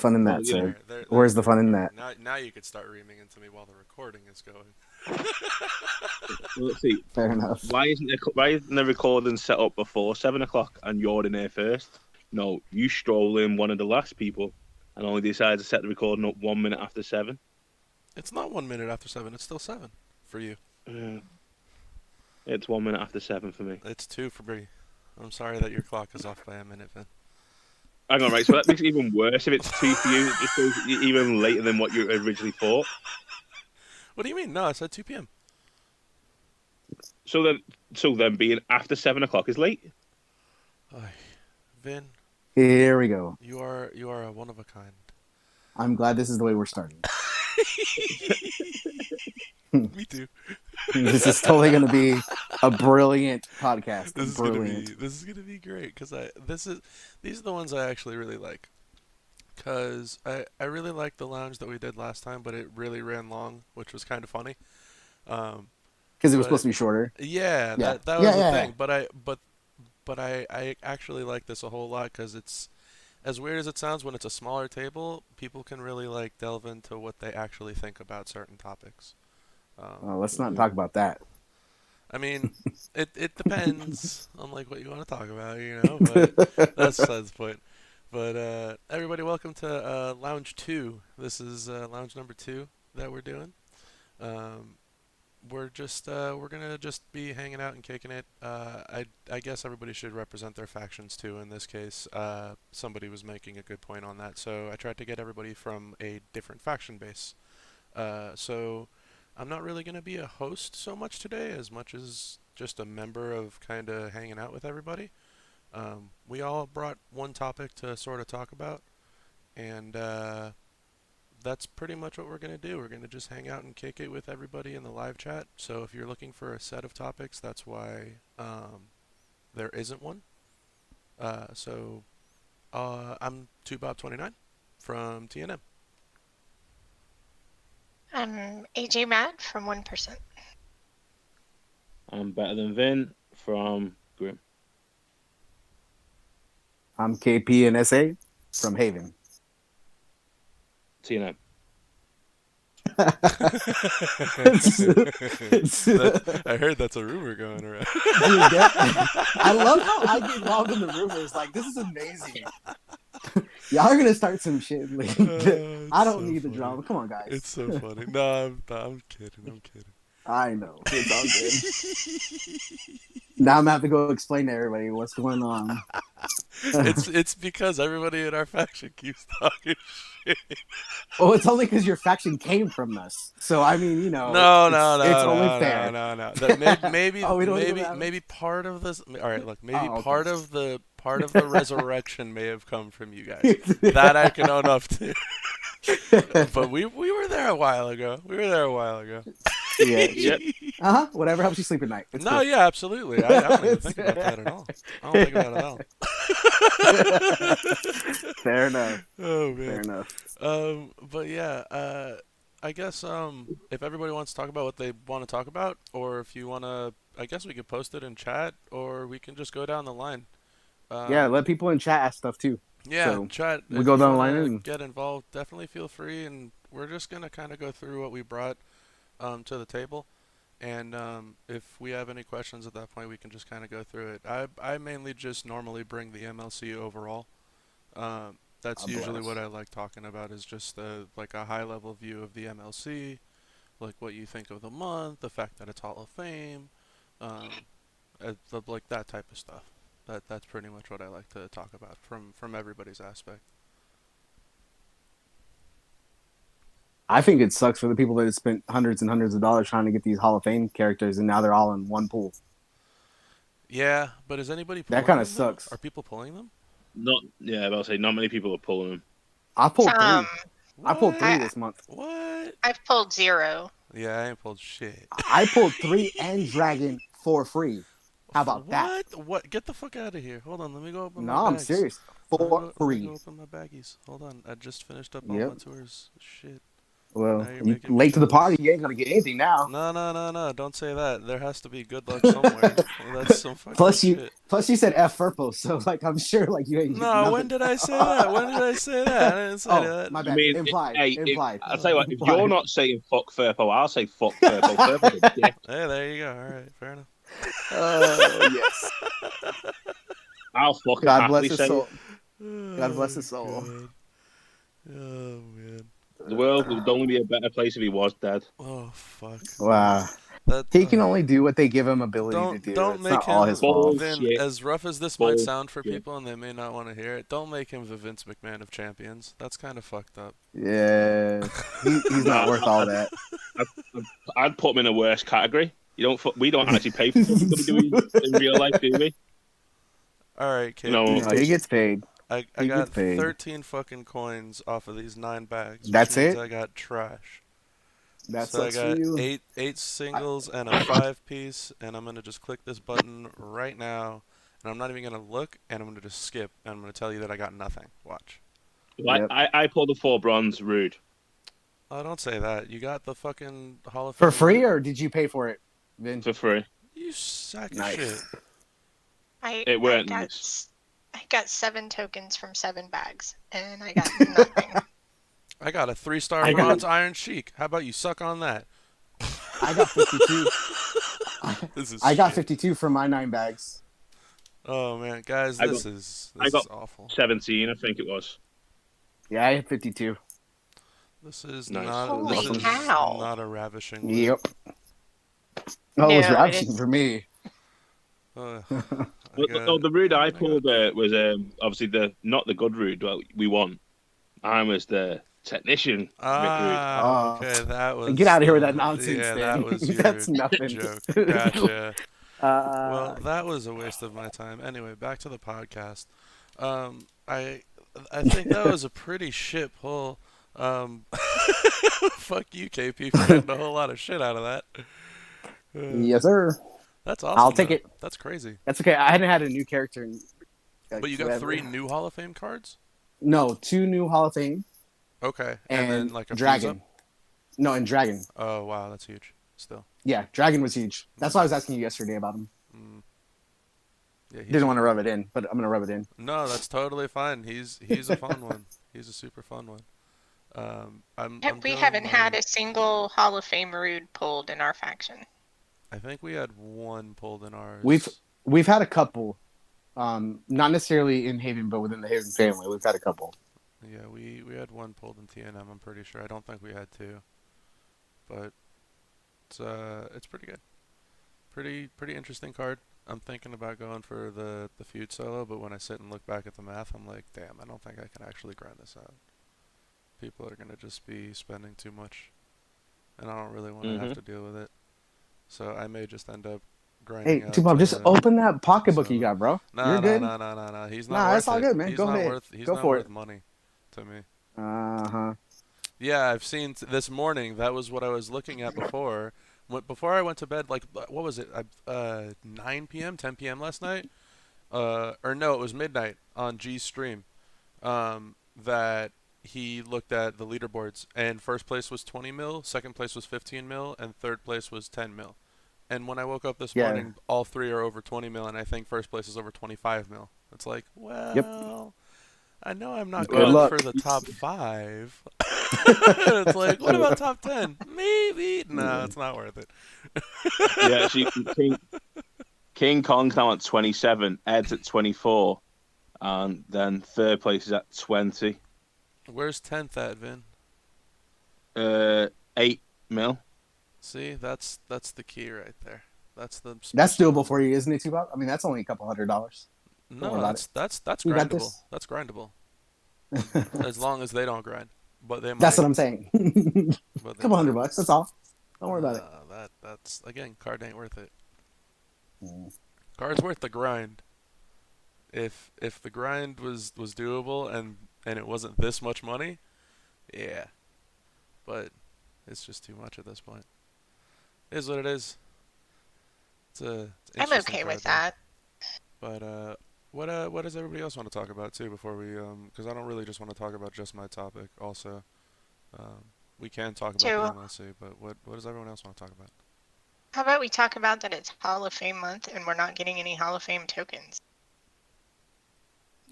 fun in Well, that, you know, sir? Where's the fun in that? Now you could start reaming into me while the recording is going. well, let's see. Fair enough. Why isn't the recording set up before 7 o'clock and you're in there first? No, you stroll in one of the last people and only decide to set the recording up 1 minute after 7. It's not 1 minute after 7. It's still 7 for you. Uh, it's 1 minute after 7 for me. It's 2 for me. I'm sorry that your clock is off by a minute, Vin. Hang on, right? So that makes it even worse if it's 2 for you. It just goes even later than what you originally thought. What do you mean? No, I said 2 p.m. So then, being after 7 o'clock is late. Ay, Vin, Here we go. you are a one of a kind. I'm glad this is the way we're starting. Me too. This is totally going to be a brilliant podcast. This Brilliant. is gonna be great because these are the ones I actually really like. Cause I really liked the lounge that we did last time, but it really ran long, which was kind of funny. Um, Because it was but supposed to be shorter. yeah, Yeah. that was Yeah, the yeah, yeah. thing. But I actually like this a whole lot because it's as weird as it sounds. When it's a smaller table, people can really like delve into what they actually think about certain topics. Um, Well, let's not talk about that. I mean, it depends on like what you want to talk about, But that's besides the point. But everybody, welcome to Lounge Two. This is Lounge number 2 that we're doing. Um, we're gonna just be hanging out and kicking it. I guess everybody should represent their factions too. In this case, somebody was making a good point on that, so I tried to get everybody from a different faction base. So I'm not really gonna be a host so much today, as much as just a member of kind of hanging out with everybody. We all brought one topic to sort of talk about, and that's pretty much what we're going to do. We're going to just hang out and kick it with everybody in the live chat. So if you're looking for a set of topics, that's why there isn't one. I'm 2Bob29 from TNM. I'm ajmad from 1%. I'm better than Vin from Grim. I'm KP and SA from Haven. TNM. I heard that's a rumor going around. Dude, I love how I get involved in the rumors. Like, this is amazing. Y'all are gonna start some shit. Like, I don't need the drama. Come on, guys. It's so funny. No, I'm kidding. I'm kidding. I know. It's all good. Now I'm gonna have to go explain to everybody what's going on. It's because everybody in our faction keeps talking shit. Oh, it's only because your faction came from us. So I mean, No, it's only fair. no. That maybe Oh, we don't even maybe have it? maybe part of this. All right, look, maybe Oh, okay. part of the resurrection may have come from you guys. That I can own up to. But we were there a while ago. Yeah. Yep. Whatever helps you sleep at night. It's No, good. yeah, absolutely. I don't even think about that at all. I don't think about it at all. Fair enough. Oh Fair man. enough. But yeah, I guess if everybody wants to talk about what they want to talk about, or if you want to, I guess we could post it in chat, or we can just go down the line. Yeah, let people in chat ask stuff too. Yeah, So, chat. we If go you down the wanna line and- get involved, definitely feel free, and we're just gonna kind of go through what we brought to the table, and if we have any questions at that point, we can just kind of go through it. I mainly just normally bring the MLC overall. That's God usually bless. what I like talking about is just like a high level view of the MLC, like what you think of the month, the fact that it's Hall of Fame, um, like that type of stuff. That's pretty much what I like to talk about from everybody's aspect. I think it sucks for the people that have spent hundreds and hundreds of dollars trying to get these Hall of Fame characters, and now they're all in one pool. Yeah, but is anybody That pulling kinda them, though? sucks. Are people pulling them? I'll say not many people are pulling them. I pulled three. Um, I pulled three I- this month. What? I've pulled 0. Yeah, I ain't pulled shit. I pulled 3 and Dragon for free. How about that? What? Get the fuck out of here. Hold on, let me go open No, my I'm bags. serious. Let me For go free. open my baggies. Hold on, I just finished up all Yep. my tours. Shit. Well, Now you're you making me late to the jealous. party. You ain't gonna get anything now. No, don't say that. There has to be good luck somewhere. That's some fucked up Plus you, shit. plus you said F Furpo, so like I'm sure like you ain't getting No, when nothing did I say now. that? When did I say that? I didn't say Oh, that. my I bad. mean, Implied. Implied. I'll tell you what, if you're Implied. not saying fuck Furpo, I'll say fuck Furpo. Furpo's a dick. Hey, there you go. All right, fair enough. Yes. I'll fucking God happily bless his say it. soul. God bless Oh, his soul. God. Oh, man. The world would only be a better place if he was dead. Oh, fuck. Wow. That, He can only do what they give him ability to don't do. don't It's make not all him his fault. Vin. Bullshit. As rough as this might sound for Bullshit. people, and they may not want to hear it. Don't make him the Vince McMahon of champions. That's kind of fucked up. Yeah. He's not worth all that. I'd put him in a worse category. We don't actually pay for WWE in real life, do we? All right, KP. No, he gets paid. I He got gets paid. 13 fucking coins off of these 9 bags. Which That's means it? I got trash. That So I sucks for got you. eight singles and a 5-piece, and I'm gonna just click this button right now, and I'm not even gonna look, and I'm gonna just skip, and I'm gonna tell you that I got nothing. Watch. Yep. I pulled the 4 bronze. Rude. Oh, don't say that. You got the fucking Hall of For Fame free, route? or did you pay for it, Vin? For free. You sack of Nice. shit. It weren't I got nice. I got 7 tokens from 7 bags, and I got nothing. I got a 3-star I got- bronze Iron Sheik. How about you suck on that? I got 52. This is I got shit. 52 from my 9 bags. Oh man, guys, I this got- is I got awful. 17, I think it was. Yeah, I had 52. This is Nice. Holy this is cow. not a ravishing loot. Yep. Oh, it was No, it ravishing is- for me. I Well, the route I pulled got- was obviously not the good route. Well, we won. I was the technician Mick Rude. Ah, okay, that was. Get out of here with that nonsense, Yeah, man. that was your That's nothing. joke. Gotcha. Well, Uh, that was a waste of my time. Anyway, back to the podcast. I think that was a pretty shit pull. Fuck you, KP, for getting a whole lot of shit out of that. yes, sir. That's awesome. I'll take though. it. That's crazy. That's okay. I hadn't had a new character in. But you got forever. 3 new Hall of Fame cards? No, 2 new Hall of Fame Okay. and then like a Dragon. fuse No, and Dragon. up? Oh, wow, that's huge. Still. Yeah, Dragon was huge. That's why I was asking you yesterday about him. Yeah, Didn't want to rub it in, but I'm gonna rub it in. No, that's totally fine. He's a fun one. He's a super fun one. we haven't had a single Hall of Fame Rude pulled in our faction. I think we had 1 pulled in ours. We've had a couple, not necessarily in Haven, but within the Haven family, we've had a couple. Yeah, we had 1 pulled in TNM. I'm pretty sure. I don't think we had 2, but it's pretty good. Pretty interesting card. I'm thinking about going for the feud solo, but when I sit and look back at the math, I'm like, damn, I don't think I can actually grind this out. People are gonna just be spending too much, and I don't really want to have to deal with it. So I may just end up grinding Hey, out. Tupac, just open that pocketbook you got, bro. No, You're good. No. He's not Nah, worth that's all it. good, man. He's Go not ahead. worth. He's Go not for worth it. money to me. Uh-huh. Yeah, I've seen this morning. That was what I was looking at before. Before I went to bed, like, what was it? 9 p.m., 10 p.m. last night? Or no, it was midnight on G's stream. That he looked at the leaderboards, and first place was 20 mil, second place was 15 mil, and third place was 10 mil. And when I woke up this morning, all 3 are over 20 mil, and I think first place is over 25 mil. It's like, well, I know I'm not Good going luck. for the top 5. It's like, what about top 10? Maybe. No, it's not worth it. Yeah, actually, King Kong's now at 27, Ed's at 24, and then third place is at 20. Where's 10th at, Vin? 8 mil. See, that's the key right there. That's That's doable for you, isn't it, Tupac? I mean, that's only a couple $100. No, that's You got grindable. this. That's grindable. As long as they don't grind, but they might. That's what I'm saying. But they Couple might. $100. That's all. Don't worry about it. That's again, card ain't worth it. Mm. Card's worth the grind. If the grind was doable and it wasn't this much money, yeah. But it's just too much at this point. It is what it is. It's I'm interesting okay card, with though. that. But what does everybody else want to talk about too before we because I don't really just want to talk about just my topic also. we can talk about the So, MLC, but what does everyone else want to talk about? how about we talk about that it's Hall of Fame month and we're not getting any Hall of Fame tokens?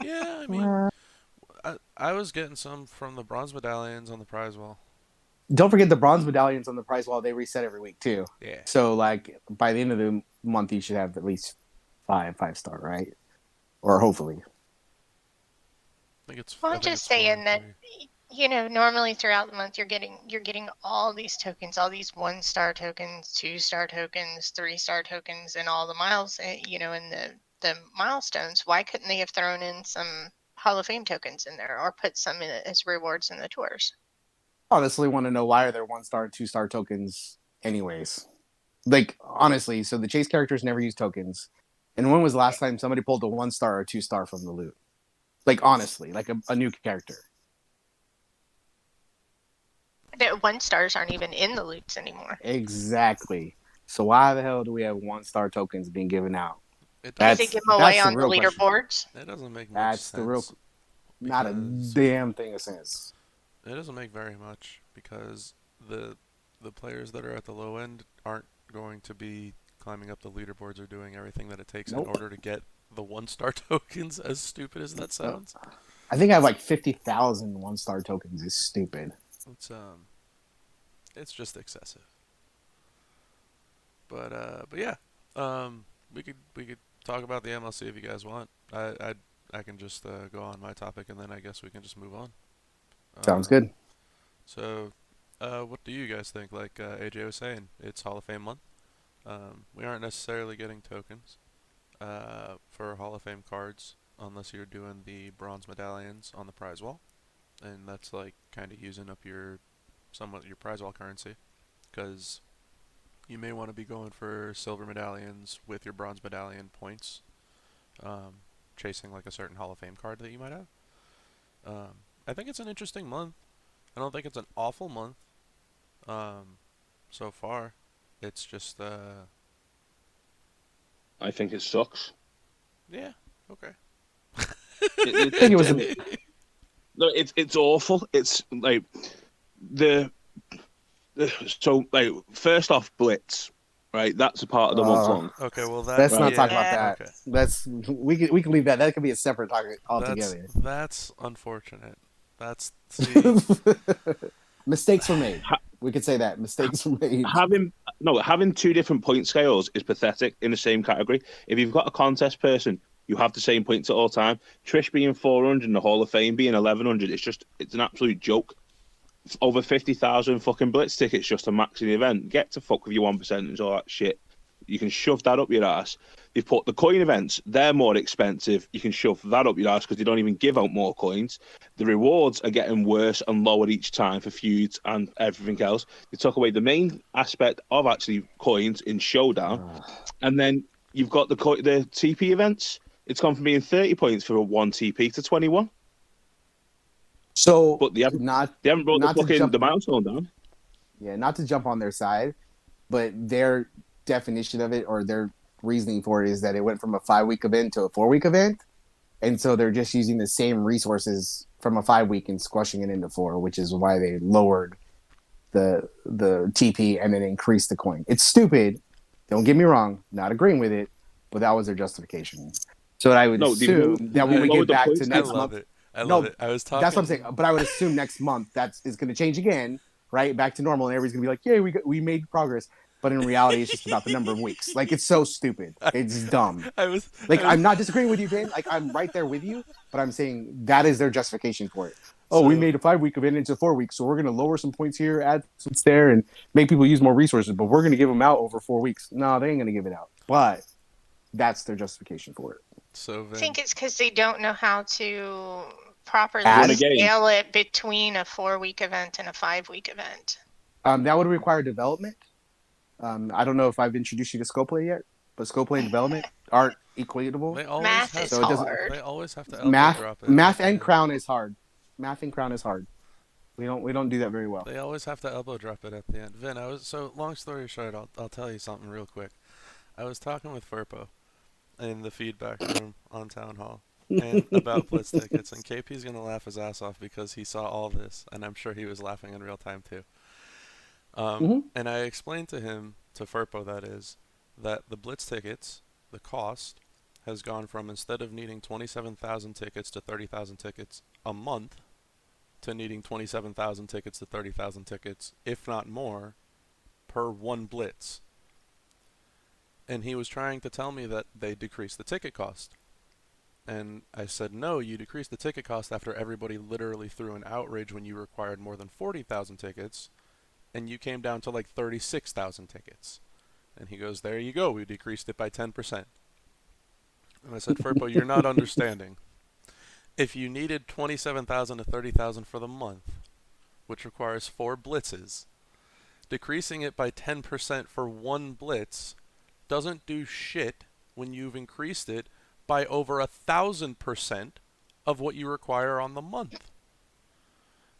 Yeah, I mean, I was getting some from the bronze medallions on the prize wall. Don't forget the bronze medallions on the prize wall. They reset every week too. Yeah. So like by the end of the month, you should have at least 5-star, right? Or hopefully. I think it's. Well, I I'm think just it's 4 saying and that 3. normally throughout the month you're getting all these tokens, all these 1-star tokens, 2-star tokens, 3-star tokens, and all the miles, and the milestones. Why couldn't they have thrown in some Hall of Fame tokens in there or put some in as rewards in the tours? Honestly, want to know why are there 1-star, 2-star tokens anyways? Like honestly, so the chase characters never use tokens. And when was the last time somebody pulled a 1-star or 2-star from the loot? Like honestly, like a new character. The 1-stars aren't even in the loots anymore. Exactly. So why the hell do we have 1-star tokens being given out? It Did they does. give them away the on the real question. leaderboards? It doesn't make much That's sense. the real. Not a because damn thing of sense. It doesn't make very much because the players that are at the low end aren't going to be climbing up the leaderboards or doing everything that it takes Nope. in order to get the 1-star tokens. As stupid as that sounds, I think I have like 50,000 1-star tokens. It's stupid. it's just excessive. But yeah, we could talk about the MLC if you guys want. I can just go on my topic and then I guess we can just move on. Sounds good. So, what do you guys think? Like AJ was saying, it's Hall of Fame month. We aren't necessarily getting tokens for Hall of Fame cards unless you're doing the bronze medallions on the prize wall, and that's like kind of using up somewhat your prize wall currency, because you may want to be going for silver medallions with your bronze medallion points, chasing like a certain Hall of Fame card that you might have. I think it's an interesting month. I don't think it's an awful month so far. It's just I think it sucks. yeah, okay. I think it was. No, it's awful. It's like the so like first off Blitz, right? That's a part of the month long. Okay, well Let's not talk about Yeah. that. Okay. We can leave that. That could be a separate topic altogether. That's unfortunate. That's see, Mistakes were made. We could say that mistakes were made. Having two different point scales is pathetic in the same category. If you've got a contest person, you have the same points at all time. Trish being 400 and the Hall of Fame being 1100, it's an absolute joke. Over 50,000 fucking Blitz tickets just to max the event. Get to fuck with your 1% and all that shit. You can shove that up your ass. They've put the coin events, they're more expensive. You can shove that up your ass because they don't even give out more coins. The rewards are getting worse and lower each time for feuds and everything else. They took away the main aspect of actually coins in Showdown. And then you've got the TP events. It's gone from being 30 points for a 1 TP to 21. So, But they haven't brought the milestone down. Yeah, not to jump on their side, but their definition of it or their reasoning for it is that it went from a 5-week event to a 4-week event, and so they're just using the same resources from a 5-week and squashing it into 4, which is why they lowered the TP and then increased the coin. It's stupid. Don't get me wrong. Not agreeing with it, but that was their justification. So I would assume that when we get back to next month, I love it. I was talking. That's what I'm saying. But I would assume next month is going to change again, right? Back to normal, and everybody's going to be like, "Yay, we made progress." But in reality, it's just about the number of weeks. Like it's so stupid. It's dumb. I'm not disagreeing with you, Ben. Like I'm right there with you, but I'm saying that is their justification for it. Oh, we made a 5-week event into 4 weeks, so we're going to lower some points here, add some there, and make people use more resources. But we're going to give them out over 4 weeks. No, they ain't going to give it out. But that's their justification for it. So I think it's because they don't know how to properly Add scale it between a 4-week event and a 5-week event. That would require development. I don't know if I've introduced you to Scopeplay yet, but Scopeplay and development aren't equatable. Math is hard. They always have to drop it. Math and Crown is hard. Math and Crown is hard. We don't do that very well. They always have to elbow drop it at the end. Vin, long story short, I'll tell you something real quick. I was talking with Furpo in the feedback room on Town Hall and about Blitz tickets, and KP's gonna laugh his ass off because he saw all this, and I'm sure he was laughing in real time too. And I explained to him, to Furpo that is, that the Blitz tickets, the cost, has gone from, instead of needing 27,000 tickets to 30,000 tickets a month, to needing 27,000 tickets to 30,000 tickets, if not more, per one Blitz. And he was trying to tell me that they decreased the ticket cost. And I said, no, you decreased the ticket cost after everybody literally threw an outrage when you required more than 40,000 tickets, and you came down to like 36,000 tickets. And he goes, there you go, we decreased it by 10%. And I said, Furpo, you're not understanding. If you needed 27,000 to 30,000 for the month, which requires 4 blitzes, decreasing it by 10% for one blitz doesn't do shit when you've increased it by over 1,000% of what you require on the month.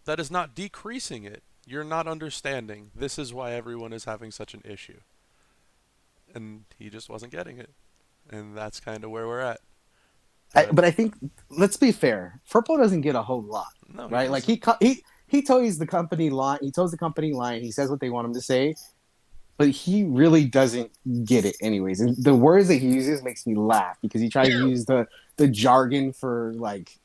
That is not decreasing it. You're not understanding. This is why everyone is having such an issue. And he just wasn't getting it. And that's kind of where we're at. But I think, let's be fair, Furpo doesn't get a whole lot, no, right? Like he tells the company line, he says what they want him to say, but he really doesn't get it anyways. And the words that he uses makes me laugh because he tries to use the jargon for like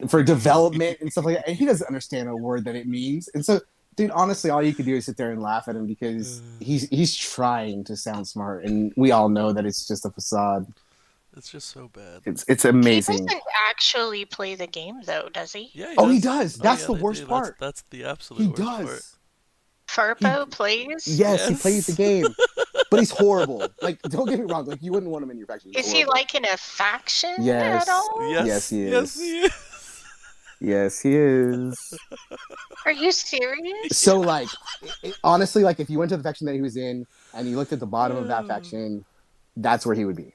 for development and stuff like that, and he doesn't understand a word that it means. And so, dude, honestly, all you could do is sit there and laugh at him because he's trying to sound smart, and we all know that it's just a facade. It's just so bad. It's amazing. He doesn't actually play the game, though, does he? Yeah, he does. That's the worst part. That's the absolute worst part. Furpo plays? Yes, he plays the game. But he's horrible. Like, don't get me wrong. Like, you wouldn't want him in your faction. Is he like in a faction at all? Yes, he is. Yes, he is. Yes, he is. Are you serious? So, like, honestly, like, if you went to the faction that he was in and you looked at the bottom of that faction, that's where he would be.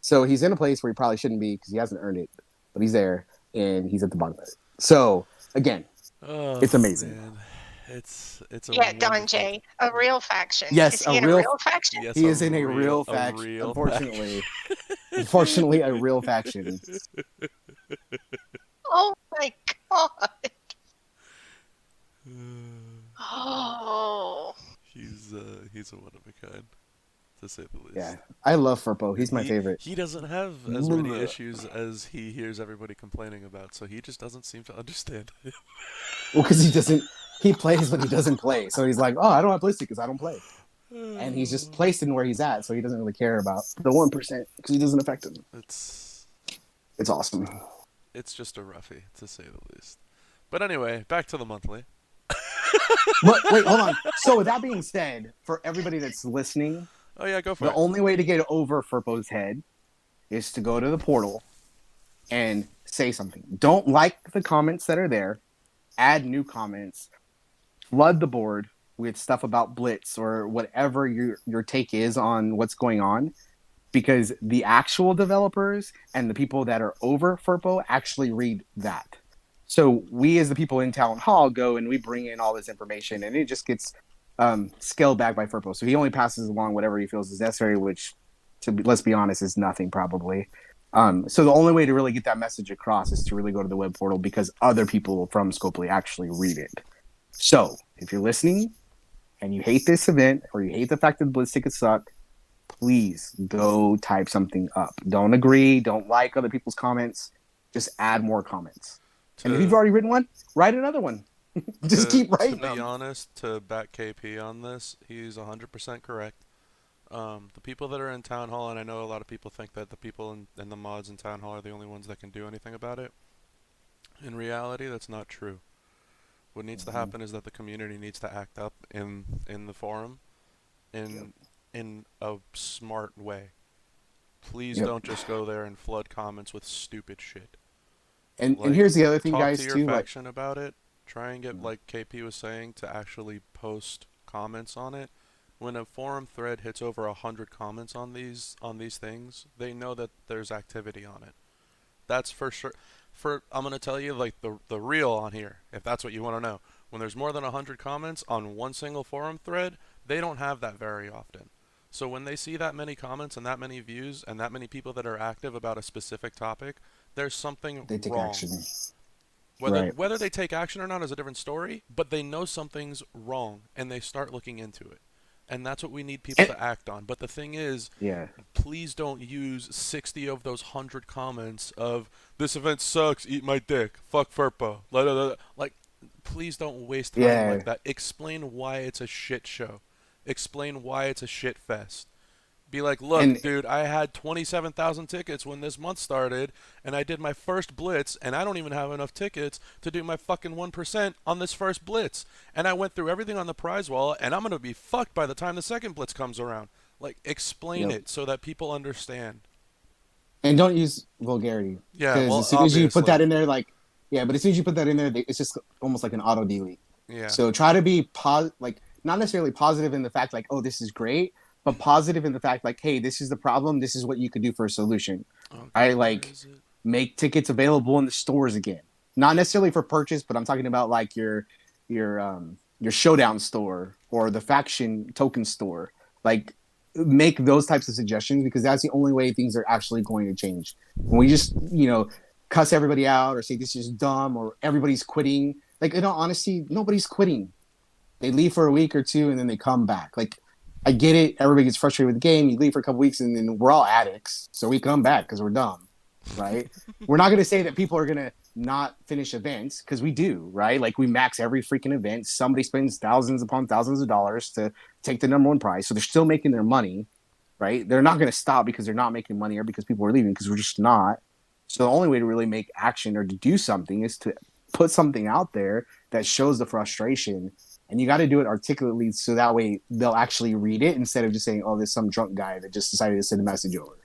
So he's in a place where he probably shouldn't be because he hasn't earned it, but he's there and he's at the bottom of it. So again, it's amazing. Man. It's Don J, a real faction. Yes, is he in a real faction? Yes, he is in a real faction. Unfortunately, a real faction. Oh my god! Oh, he's a one of a kind, to say the least. Yeah, I love Furpo. He's my favorite. He doesn't have as many issues as he hears everybody complaining about, so he just doesn't seem to understand it. Well, because he doesn't. He plays, but he doesn't play. So he's like, oh, I don't have Blitzkrieg because I don't play. And he's just placed in where he's at, so he doesn't really care about the 1% because he doesn't affect him. It's awesome. It's just a roughie, to say the least. But anyway, back to the monthly. But wait, hold on. So with that being said, for everybody that's listening, oh yeah, go for it. The only way to get over Furpo's head is to go to the portal and say something. Don't like the comments that are there. Add new comments. Flood the board with stuff about Blitz or whatever your take is on what's going on, because the actual developers and the people that are over Furpo actually read that. So we as the people in Town Hall go and we bring in all this information, and it just gets scaled back by Furpo. So he only passes along whatever he feels is necessary, which, let's be honest, is nothing probably. So the only way to really get that message across is to really go to the web portal, because other people from Scopely actually read it. So if you're listening and you hate this event, or you hate the fact that the Blitz tickets suck, please go type something up. Don't agree. Don't like other people's comments. Just add more comments. And if you've already written one, write another one. Just keep writing them. To be honest, to back KP on this, he's 100% correct. The people that are in Town Hall, and I know a lot of people think that the people in the mods in Town Hall are the only ones that can do anything about it. In reality, that's not true. What needs to happen is that the community needs to act up in the forum in a smart way. Please don't just go there and flood comments with stupid shit. And here's the other thing, guys, too. Talk to your faction about it. Try and get, like KP was saying, to actually post comments on it. When a forum thread hits over 100 comments on these things, they know that there's activity on it. That's for sure. I'm going to tell you, like, the real on here, if that's what you want to know. When there's more than 100 comments on one single forum thread, they don't have that very often. So when they see that many comments and that many views and that many people that are active about a specific topic, there's something they take wrong. Action. Right. Whether they take action or not is a different story, but they know something's wrong and they start looking into it. And that's what we need people And, to act on. But the thing is, yeah. please don't use 60 of those 100 comments of this event sucks, eat my dick, fuck Furpo. Like, please don't waste time Yeah. like that. Explain why it's a shit show. Explain why it's a shit fest. Be like, look, And dude, I had 27,000 tickets when this month started, and I did my first blitz, and I don't even have enough tickets to do my fucking 1% on this first blitz. And I went through everything on the prize wall, and I'm going to be fucked by the time the second blitz comes around. Like, explain yep. it so that people understand. And don't use vulgarity. Yeah, Because well, as soon as you put that obviously. in there, like, yeah, but as soon as you put that in there, it's just almost like an auto delete. Yeah. So try to be like not necessarily positive in the fact like, oh, this is great, but positive in the fact like, hey, this is the problem. This is what you could do for a solution. Okay, I where like is it? make tickets available in the stores again. Not necessarily for purchase, but I'm talking about like your showdown store or the faction token store. Like make those types of suggestions because that's the only way things are actually going to change. When we just, cuss everybody out or say this is dumb or everybody's quitting, like in all honesty, nobody's quitting. They leave for a week or two and then they come back. Like I get it, everybody gets frustrated with the game. You leave for a couple weeks and then we're all addicts, so we come back because we're dumb, right? We're not going to say that people are going to not finish events because we do, right? Like we max every freaking event. Somebody spends thousands upon thousands of dollars to take the number one prize, so they're still making their money, right? They're not going to stop because they're not making money or because people are leaving, because we're just not. So the only way to really make action or to do something is to put something out there that shows the frustration, and you got to do it articulately so that way they'll actually read it instead of just saying, oh, there's some drunk guy that just decided to send a message over.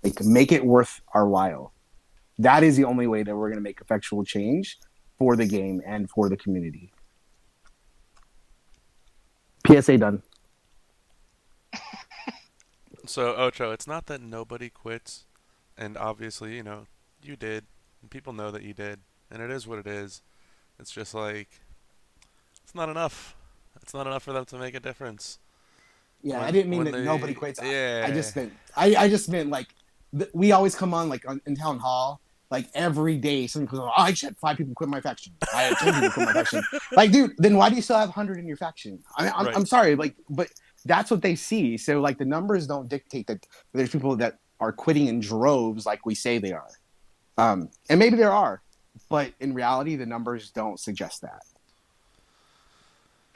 Like make it worth our while. That is the only way that we're going to make effectual change for the game and for the community. PSA done. So, Ocho, it's not that nobody quits, and obviously, you did, and people know that you did, and it is what it is. It's just like, it's not enough. It's not enough for them to make a difference. Yeah, I didn't mean When that nobody they, quits. I yeah, just meant I just meant like we always come on like in town hall. Like every day, somebody goes, "Oh, I just had 5 people quit my faction. I had 10 people quit my faction." Like, dude, then why do you still have 100 in your faction? right. I'm sorry, like, but that's what they see. So like the numbers don't dictate that there's people that are quitting in droves like we say they are. And maybe there are, but in reality, the numbers don't suggest that.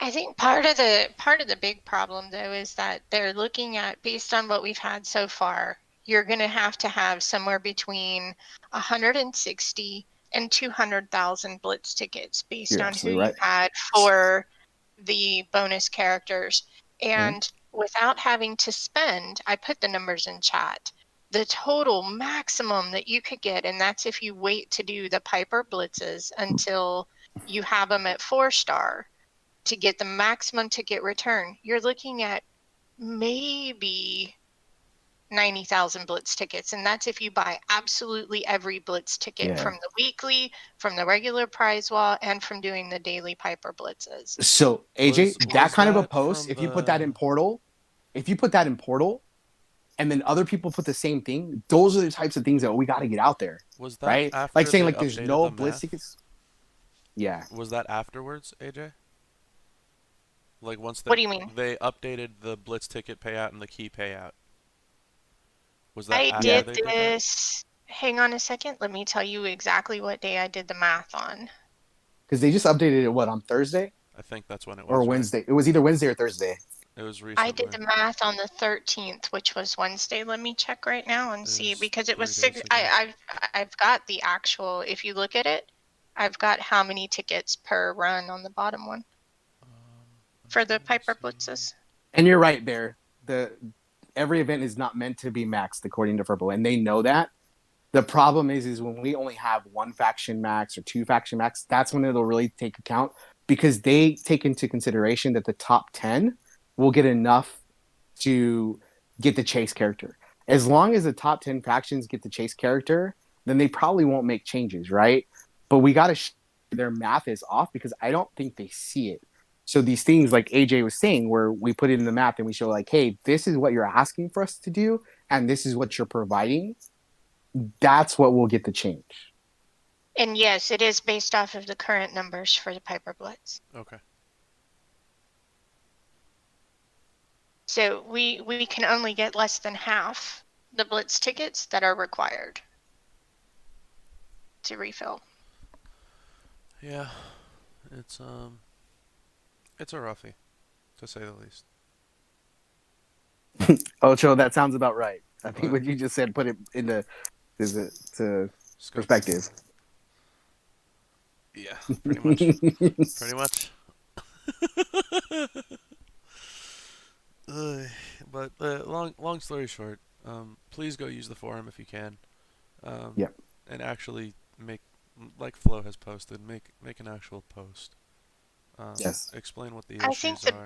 I think part of the big problem though is that they're looking at, based on what we've had so far, you're going to have somewhere between 160 and 200,000 blitz tickets based You're on who absolutely right. you've had for the bonus characters. Mm-hmm. And without having to spend, I put the numbers in chat, the total maximum that you could get, and that's if you wait to do the Piper blitzes until you have them at 4-star to get the maximum ticket return, you're looking at maybe 90,000 blitz tickets. And that's if you buy absolutely every blitz ticket Yeah. from the weekly, from the regular prize wall, and from doing the daily Piper blitzes. So AJ, that Was kind of a that post, from if you put that the in Portal, and then other people put the same thing, those are the types of things that we got to get out there, was that right? Like after saying they like there's updated the no blitz math? tickets. Yeah, Was that afterwards, AJ? Like once What do you mean? they updated the blitz ticket payout and the key payout. Was that I after yeah. did they did that? this. Hang on a second. Let me tell you exactly what day I did the math on. Because they just updated it on Thursday I think that's when it or was, right? Wednesday. It was either Wednesday or Thursday. It was I did recently. the math on the 13th, which was Wednesday. Let me check right now and It see, was because it was 3 days 6. ago. I've got the actual. If you look at it, I've got how many tickets per run on the bottom one for the Piper blitzes. And you're right there. Every event is not meant to be maxed according to Purple, and they know that. The problem is when we only have one faction max or two faction max, that's when it'll really take account, because they take into consideration that the top 10 will get enough to get the chase character. As long as the top 10 factions get the chase character, then they probably won't make changes, right? But we got to their math is off because I don't think they see it. So these things like AJ was saying, where we put it in the math and we show like, hey, this is what you're asking for us to do, and this is what you're providing. That's what will get the change. And yes, it is based off of the current numbers for the Piper Blitz. Okay. So we can only get less than half the Blitz tickets that are required to refill. Yeah, it's a roughie, to say the least. Ocho, that sounds about right. I think What? what you just said put it into to Scope. perspective. Yeah, pretty much. Pretty much. But long story short, please go use the forum if you can, um, Yeah. and actually make, like Flo has posted, make an actual post. Yes. Explain what the I think issues the are.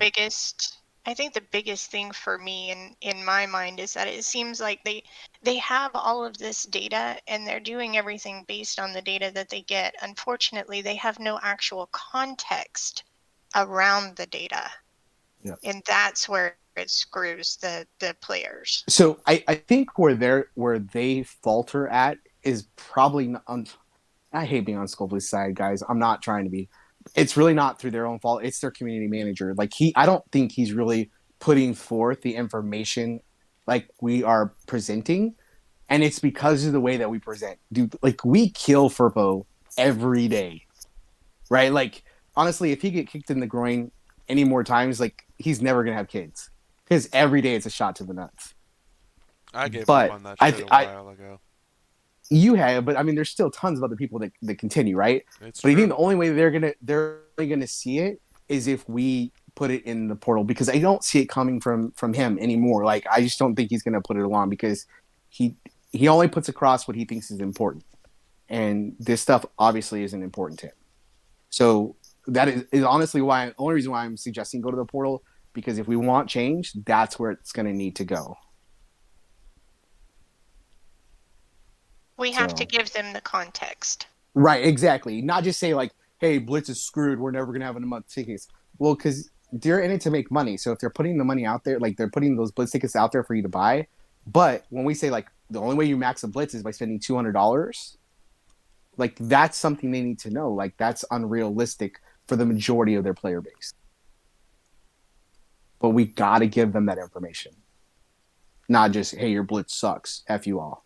biggest thing for me in my mind is that it seems like they have all of this data and they're doing everything based on the data that they get. Unfortunately, they have no actual context around the data. Yeah. And that's where it screws the players. So I think where they falter at is probably not, I hate being on Scopely's side, guys. I'm not trying to be. It's really not through their own fault. It's their community manager. Like I don't think he's really putting forth the information like we are presenting, and it's because of the way that we present. Dude, like we kill Furpo every day, right? Like honestly, if he get kicked in the groin any more times, like he's never gonna have kids because every day it's a shot to the nuts. I gave up But on that I, shit a I, while ago. you have, but I mean, there's still tons of other people that continue, right? It's But I think true. the only way they're only gonna see it is if we put it in the portal because I don't see it coming from him anymore. Like I just don't think he's gonna put it along because he he only puts across what he thinks is important, and this stuff obviously isn't important to him. So that is honestly why only reason why I'm suggesting go to the portal because if we want change, that's where it's gonna need to go. We have to So give them the context. right, exactly. Not just say like, "Hey, Blitz is screwed. We're never gonna have enough tickets." Well, because they're in it to make money. So if they're putting the money out there, like they're putting those Blitz tickets out there for you to buy. But when we say like the only way you max a Blitz is by spending $200, like that's something they need to know. Like that's unrealistic for the majority of their player base. But we got to give them that information, not just "Hey, your Blitz sucks. F you all."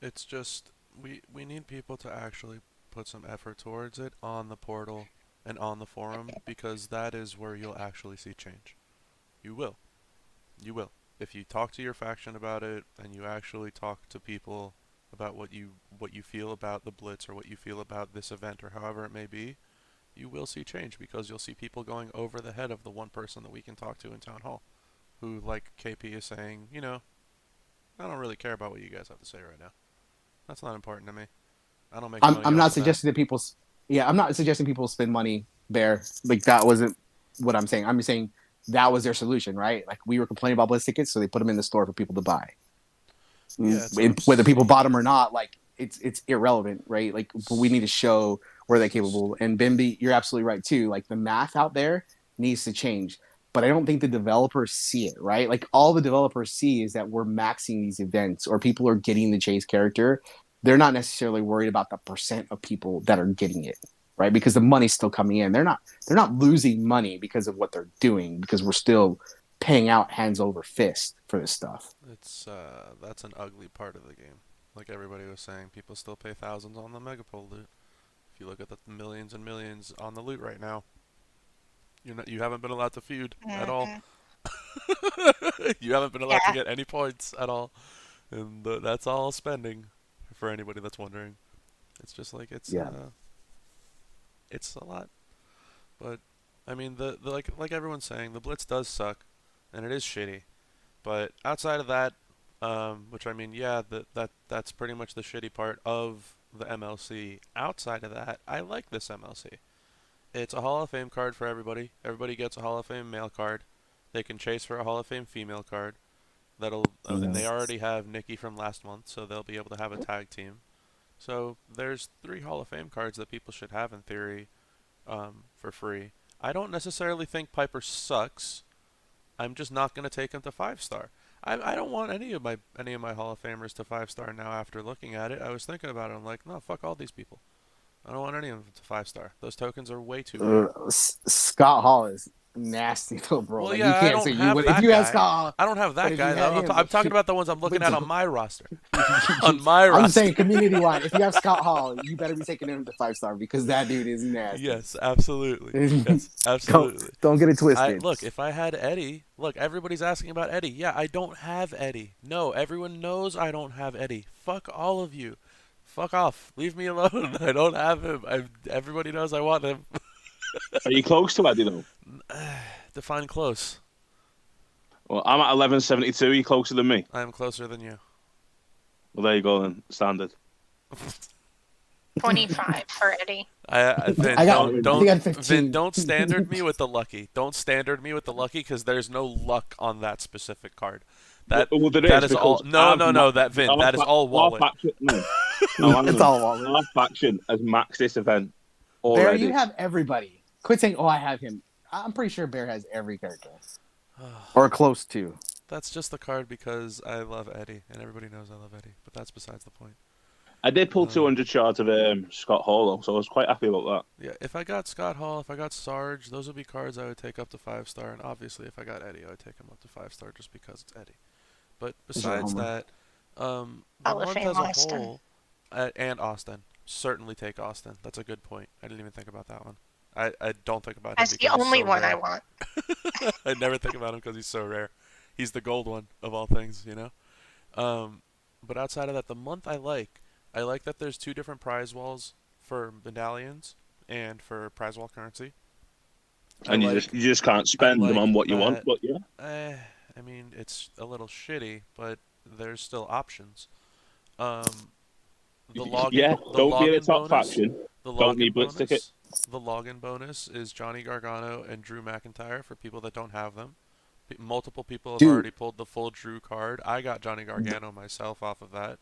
It's just we need people to actually put some effort towards it on the portal and on the forum because that is where you'll actually see change. You will. You will. If you talk to your faction about it and you actually talk to people about what you feel about the Blitz or what you feel about this event or however it may be, you will see change because you'll see people going over the head of the one person that we can talk to in town hall who, like KP is saying, I don't really care about what you guys have to say right now. That's not important to me. I don't make money I'm off not of that. suggesting that yeah, I'm not suggesting people spend money there. Like that wasn't what I'm saying. I'm just saying that was their solution, right? Like we were complaining about Blitz tickets, so they put them in the store for people to buy. Yeah, it's Whether people bought them or obscene. not, like it's irrelevant, right? Like but we need to show where they're So capable. stupid. And Bimby, you're absolutely right too. Like the math out there needs to change. But I don't think the developers see it, right? Like all the developers see is that we're maxing these events or people are getting the chase character. They're not necessarily worried about the percent of people that are getting it, right? Because the money's still coming in. They're not losing money because of what they're doing because we're still paying out hands over fist for this stuff. It's that's an ugly part of the game. Like everybody was saying, people still pay thousands on the Megapole loot. If you look at the millions and millions on the loot right now, you haven't been allowed to feud at all. Mm-hmm. You haven't been allowed to Yeah. get any points at all, and that's all spending. For anybody that's wondering, it's just like Yeah. it's a lot. But I mean, the like everyone's saying, the Blitz does suck, and it is shitty. But outside of that, which I mean, yeah, that's pretty much the shitty part of the MLC. Outside of that, I like this MLC. It's a Hall of Fame card for everybody. Everybody gets a Hall of Fame male card. They can chase for a Hall of Fame female card. And they Mm-hmm. already have Nikki from last month, so they'll be able to have a tag team. So there's 3 Hall of Fame cards that people should have in theory, for free. I don't necessarily think Piper sucks. I'm just not going to take him to 5-star. I don't want any of my Hall of Famers to 5-star now after looking at it. I was thinking about it. I'm like, no, fuck all these people. I don't want any of them to 5-star. Those tokens are way too rare. Scott Hall is nasty though, bro. Well, like yeah, you I can't say don't you have would if that you had guy. Scott Hall. I don't have But that if guy. you had him, I'm talking about the ones I'm looking at on my roster. On I'm my roster. just saying, community wide. If you have Scott Hall, you better be taking him to 5-star because that dude is nasty. Yes, absolutely. Yes, absolutely. Don't get it twisted. Look, if I had Eddie, look, everybody's asking about Eddie. Yeah, I don't have Eddie. No, everyone knows I don't have Eddie. Fuck all of you. Fuck off. Leave me alone. I don't have him. Everybody knows I want him. Are you close to Eddie though? Define close. Well, I'm at 1172. Are you closer than me? I am closer than you. Well, there you go then. Standard. 25 for Eddie. Vin, I got- don't, I got 15. Vin, don't standard me with the lucky. Don't standard me with the lucky because there's no luck on that specific card. That is all. No. That Vin, that is all wallet. It's all wallet. Our faction has maxed this event Bear, already. you have everybody. Quit saying, "Oh, I have him." I'm pretty sure Bear has every character, or close to. That's just the card because I love Eddie, and everybody knows I love Eddie. But that's besides the point. I did pull 200 shards of Scott Hall, so I was quite happy about that. Yeah, if I got Scott Hall, if I got Sarge, those would be cards I would take up to 5-star, and obviously if I got Eddie, I would take him up to 5-star just because it's Eddie. But besides that, the month as a whole, and Austin, certainly take Austin. That's a good point. I didn't even think about that one. I don't think about him. That's the only one rare. I want. I never think about him because he's so rare. He's the gold one of all things, you know. But outside of that, the month I like that there's 2 different prize walls for medallions and for prize wall currency. And you just can't spend them on what you want. But yeah. I mean, it's a little shitty, but there's still options. The login, don't be a top faction. Don't need blitz ticket. The login bonus is Johnny Gargano and Drew McIntyre for people that don't have them. Multiple people have already pulled the full Drew card. I got Johnny Gargano myself off of that.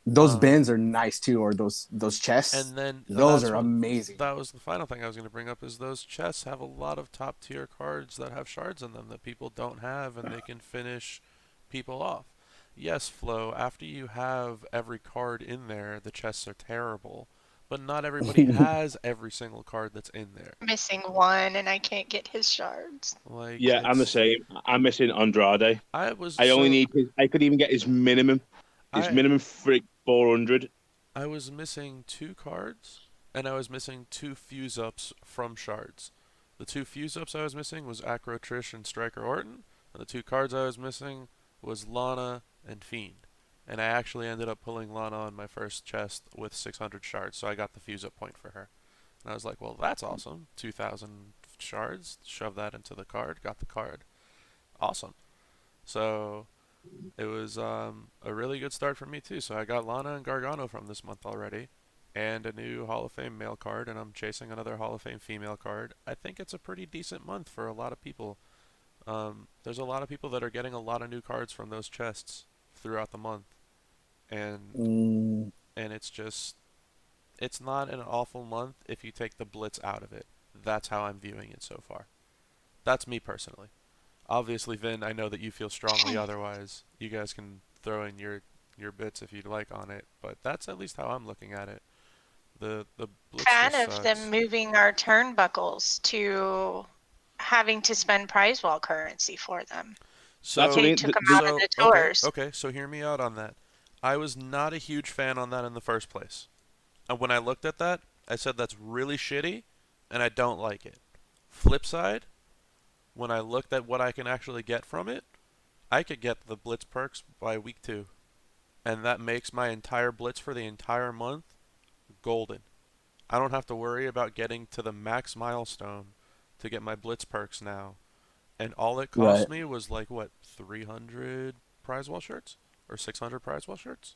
Those bins are nice too, or those chests. And then those are amazing. That was the final thing I was going to bring up. Is those chests have a lot of top tier cards that have shards in them that people don't have, and they can finish people off. Yes, Flo. After you have every card in there, the chests are terrible. But not everybody has every single card that's in there. Missing one, and I can't get his shards. Yeah, I'm the same. I'm missing Andrade. I could even get his minimum. His minimum 400. I was missing 2 cards, and I was missing 2 fuse ups from shards. The 2 fuse ups I was missing was Acro Trish and Striker Orton, and the 2 cards I was missing was Lana and Fiend. And I actually ended up pulling Lana on my first chest with 600 shards, so I got the fuse up point for her. And I was like, well, that's awesome. 2,000 shards, shove that into the card, got the card. Awesome. So it was a really good start for me too. So I got Lana and Gargano from this month already, and a new Hall of Fame male card, and I'm chasing another Hall of Fame female card. I think it's a pretty decent month for a lot of people. There's a lot of people that are getting a lot of new cards from those chests throughout the month, and it's not an awful month if you take the blitz out of it. That's how I'm viewing it so far. That's me personally. Obviously, Vin, I know that you feel strongly otherwise. You guys can throw in your bits if you'd like on it, but that's at least how I'm looking at it. The blitz Fan just of sucks. them moving our turnbuckles to having to spend prize wall currency for them. So they took them out of the tours. Okay, so hear me out on that. I was not a huge fan on that in the first place. And when I looked at that, I said that's really shitty, and I don't like it. Flip side, when I looked at what I can actually get from it, I could get the blitz perks by week 2. And that makes my entire blitz for the entire month golden. I don't have to worry about getting to the max milestone to get my blitz perks now. And all it cost me was like, what, 300 prize wall shirts? Or 600 prize wall shirts?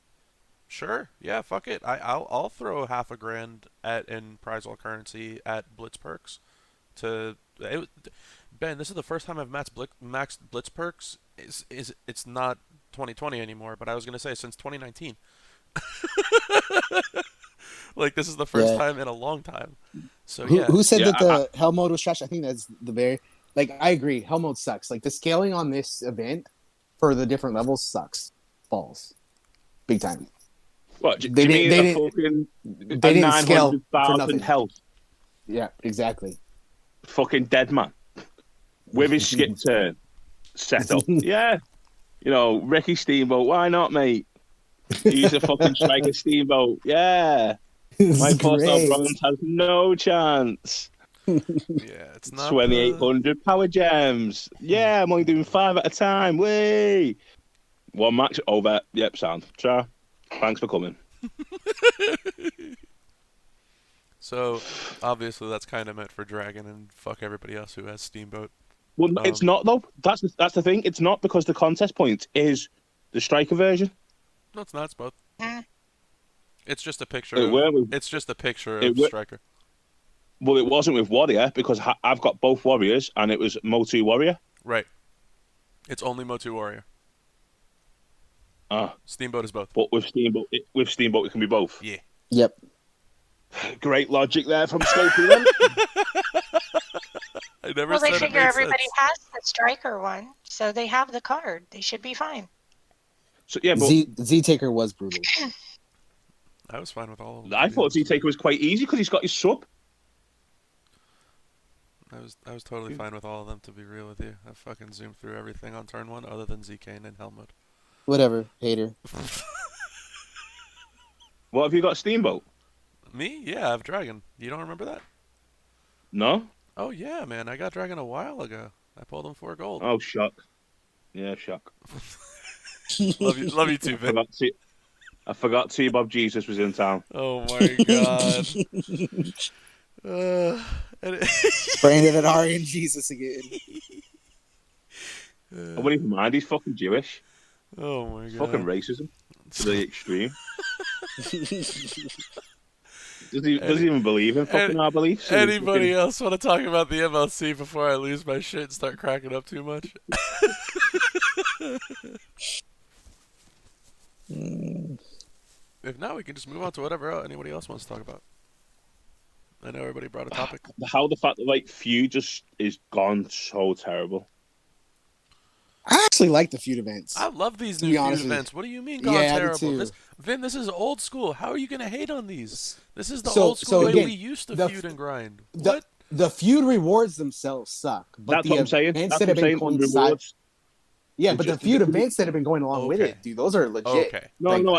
Sure, yeah, fuck it. I'll throw $500 in prize wall currency at blitz perks. Ben, this is the first time I've maxed blitz perks. It's not 2020 anymore, but I was gonna say since 2019. Like, this is the first time in a long time. So who said that the hell mode was trash? I think that's the very. Like, I agree. Hell mode sucks. Like, the scaling on this event for the different levels sucks. Balls. Big time. What, do you mean a fucking they didn't scale for 900,000 health? Yeah, exactly. Fucking dead man. With his skip turn set up. Yeah. You know, Ricky Steamboat, why not, mate? He's a fucking striker Steamboat. Yeah. My 4-star bronze has no chance. Yeah, it's not 2,800 power gems. Yeah, I'm only doing 5 at a time. Way. One match over. Yep, sound. Ciao. Thanks for coming. So, obviously, that's kind of meant for Dragon and fuck everybody else who has Steamboat. Well, it's not, though. That's the thing. It's not, because the contest point is the striker version. No, it's not. It's both. It's just a picture. It's just a picture of Striker. Well, it wasn't with Warrior, because I've got both Warriors, and it was Motu Warrior. Right. It's only Motu Warrior. Steamboat is both. But with Steamboat, it can be both. Yeah. Yep. Great logic there from Scopy then. Well, they figure everybody has the Striker one, so they have the card. They should be fine. So yeah, but Z-Taker was brutal. I was fine with all of them. I thought Z-Taker was quite easy because he's got his sub. I was totally fine with all of them, to be real with you. I fucking zoomed through everything on turn 1 other than ZK and Helmut. Whatever, hater. What have you got, Steamboat? Me? Yeah, I have Dragon. You don't remember that? No? Oh, yeah, man. I got Dragon a while ago. I pulled him 4 gold. Oh, shock. Yeah, shock. love you too, Vin. I forgot T-Bob Jesus was in town. Oh, my God. Brandon and Ari and Jesus again. I wouldn't even mind. He's fucking Jewish. Oh, my God. Fucking racism to the extreme. Does he even believe in fucking our beliefs? Anybody else want to talk about the MLC before I lose my shit and start cracking up too much? If not, we can just move on to whatever anybody else wants to talk about. I know everybody brought a topic. How the fact that feud just is gone so terrible. I actually like the feud events. I love these new feud events. What do you mean gone terrible? Vin, this is old school. How are you going to hate on these? This is the old school way we used to feud and grind. What? The feud rewards themselves suck. But that's what I'm saying. That's what I'm saying. Rewards. Yeah, but the feud events that have been going along with it, dude, those are legit. Okay. No, I'm not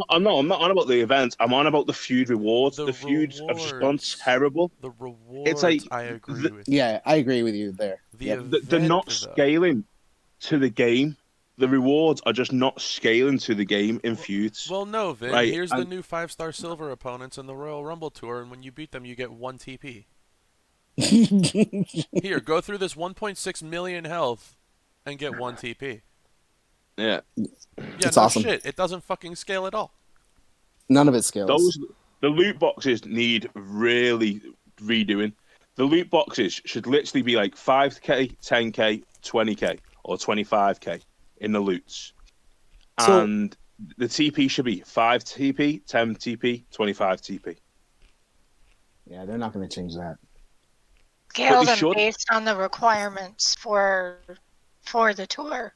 on about the events. I'm on about the feud rewards. The feuds have just gone terrible. The rewards, I agree with you. Yeah, I agree with you there. They're not scaling to the game. The rewards are just not scaling to the game in feuds. Well, no, Vin. Right? Here's the new 5-star silver opponents in the Royal Rumble Tour, and when you beat them, you get 1 TP. Here, go through this 1.6 million health and get 1 TP. Yeah. It's awesome. Shit. It doesn't fucking scale at all. None of it scales. The loot boxes need really redoing. The loot boxes should literally be like 5k, 10k, 20k, or 25k in the loots. And the TP should be 5 TP, 10 TP, 25 TP. Yeah, they're not going to change that. Scale them based on the requirements for the tour.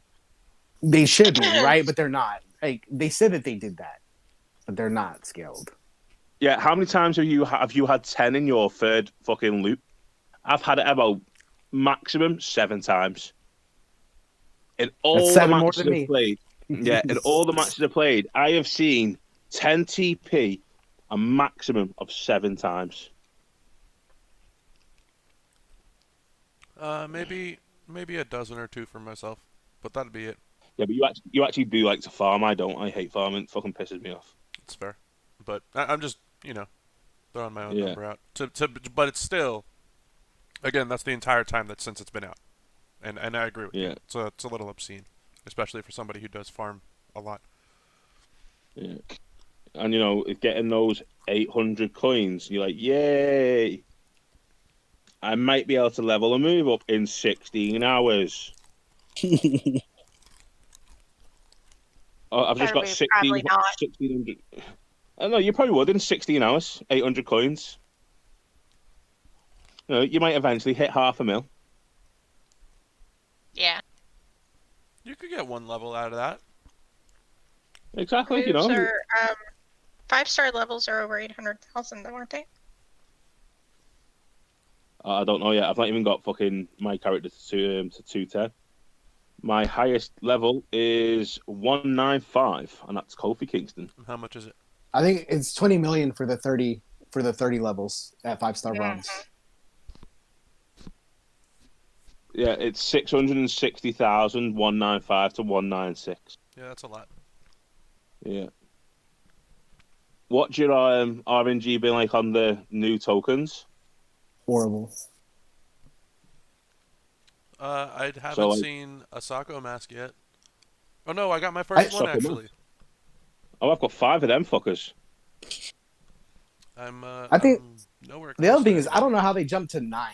They should be, right? But they're not. Like, they said that they did that, but they're not scaled. Yeah, how many times have you had 10 in your third fucking loot? I've had it about maximum 7 times. In all the matches I've played, in all the matches I've played, I have seen 10 TP a maximum of 7 times. Maybe a dozen or 2 for myself, but that'd be it. Yeah, but you actually do like to farm. I don't. I hate farming. It fucking pisses me off. It's fair, but I'm just throwing my own number out. But it's still, again, that's the entire time since it's been out, and I agree with you. So it's a little obscene, especially for somebody who does farm a lot. Yeah, and getting those 800 coins, you're like, yay! I might be able to level a move up in 16 hours. I've just got 1,600. I don't know, you probably would in 16 hours, 800 coins. You might eventually hit 500,000. Yeah. You could get one level out of that. Exactly, Moves are 5-star levels are over 800,000, though, aren't they? I don't know yet. I've not even got fucking my character to 210. My highest level is 195, and that's Kofi Kingston. How much is it? I think it's 20 million for the 30 levels at 5-star bronze. Yeah, it's 660,000, 195 to 196. Yeah, that's a lot. Yeah. What's your RNG been like on the new tokens? Horrible. I haven't seen a Sako mask yet. Oh no, I got my first one actually. Oh, I've got 5 of them fuckers. I think nowhere the other thing is I don't know how they jumped to 9.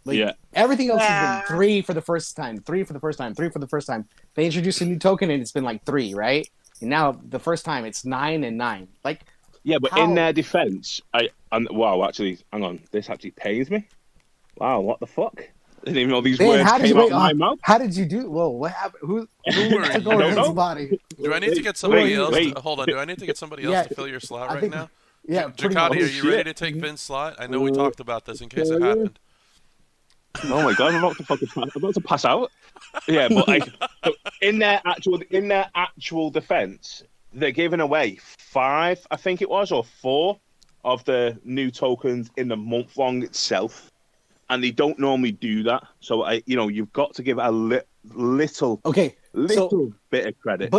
Like everything else has been 3 for the first time, 3 for the first time, 3 for the first time. They introduced a new token and it's been like 3, right? And now the first time it's 9 and 9. Like yeah, but in their defense, wow, actually, hang on, this actually pains me. Wow, what the fuck? I didn't even know these words came out of my mouth. How did you do? Whoa, what happened? Who took over Vince's body? Do I need to get somebody else? Hold on. Do I need to get somebody else to fill your slot right now? Yeah, Ducati, are you ready to take Vince's slot? I know we talked about this in case it happened. Oh my god, I'm about to pass out. Yeah, but like in their actual defense, they're giving away 5, I think it was, or 4 of the new tokens in the month long itself. And they don't normally do that, so you've got to give a little bit of credit.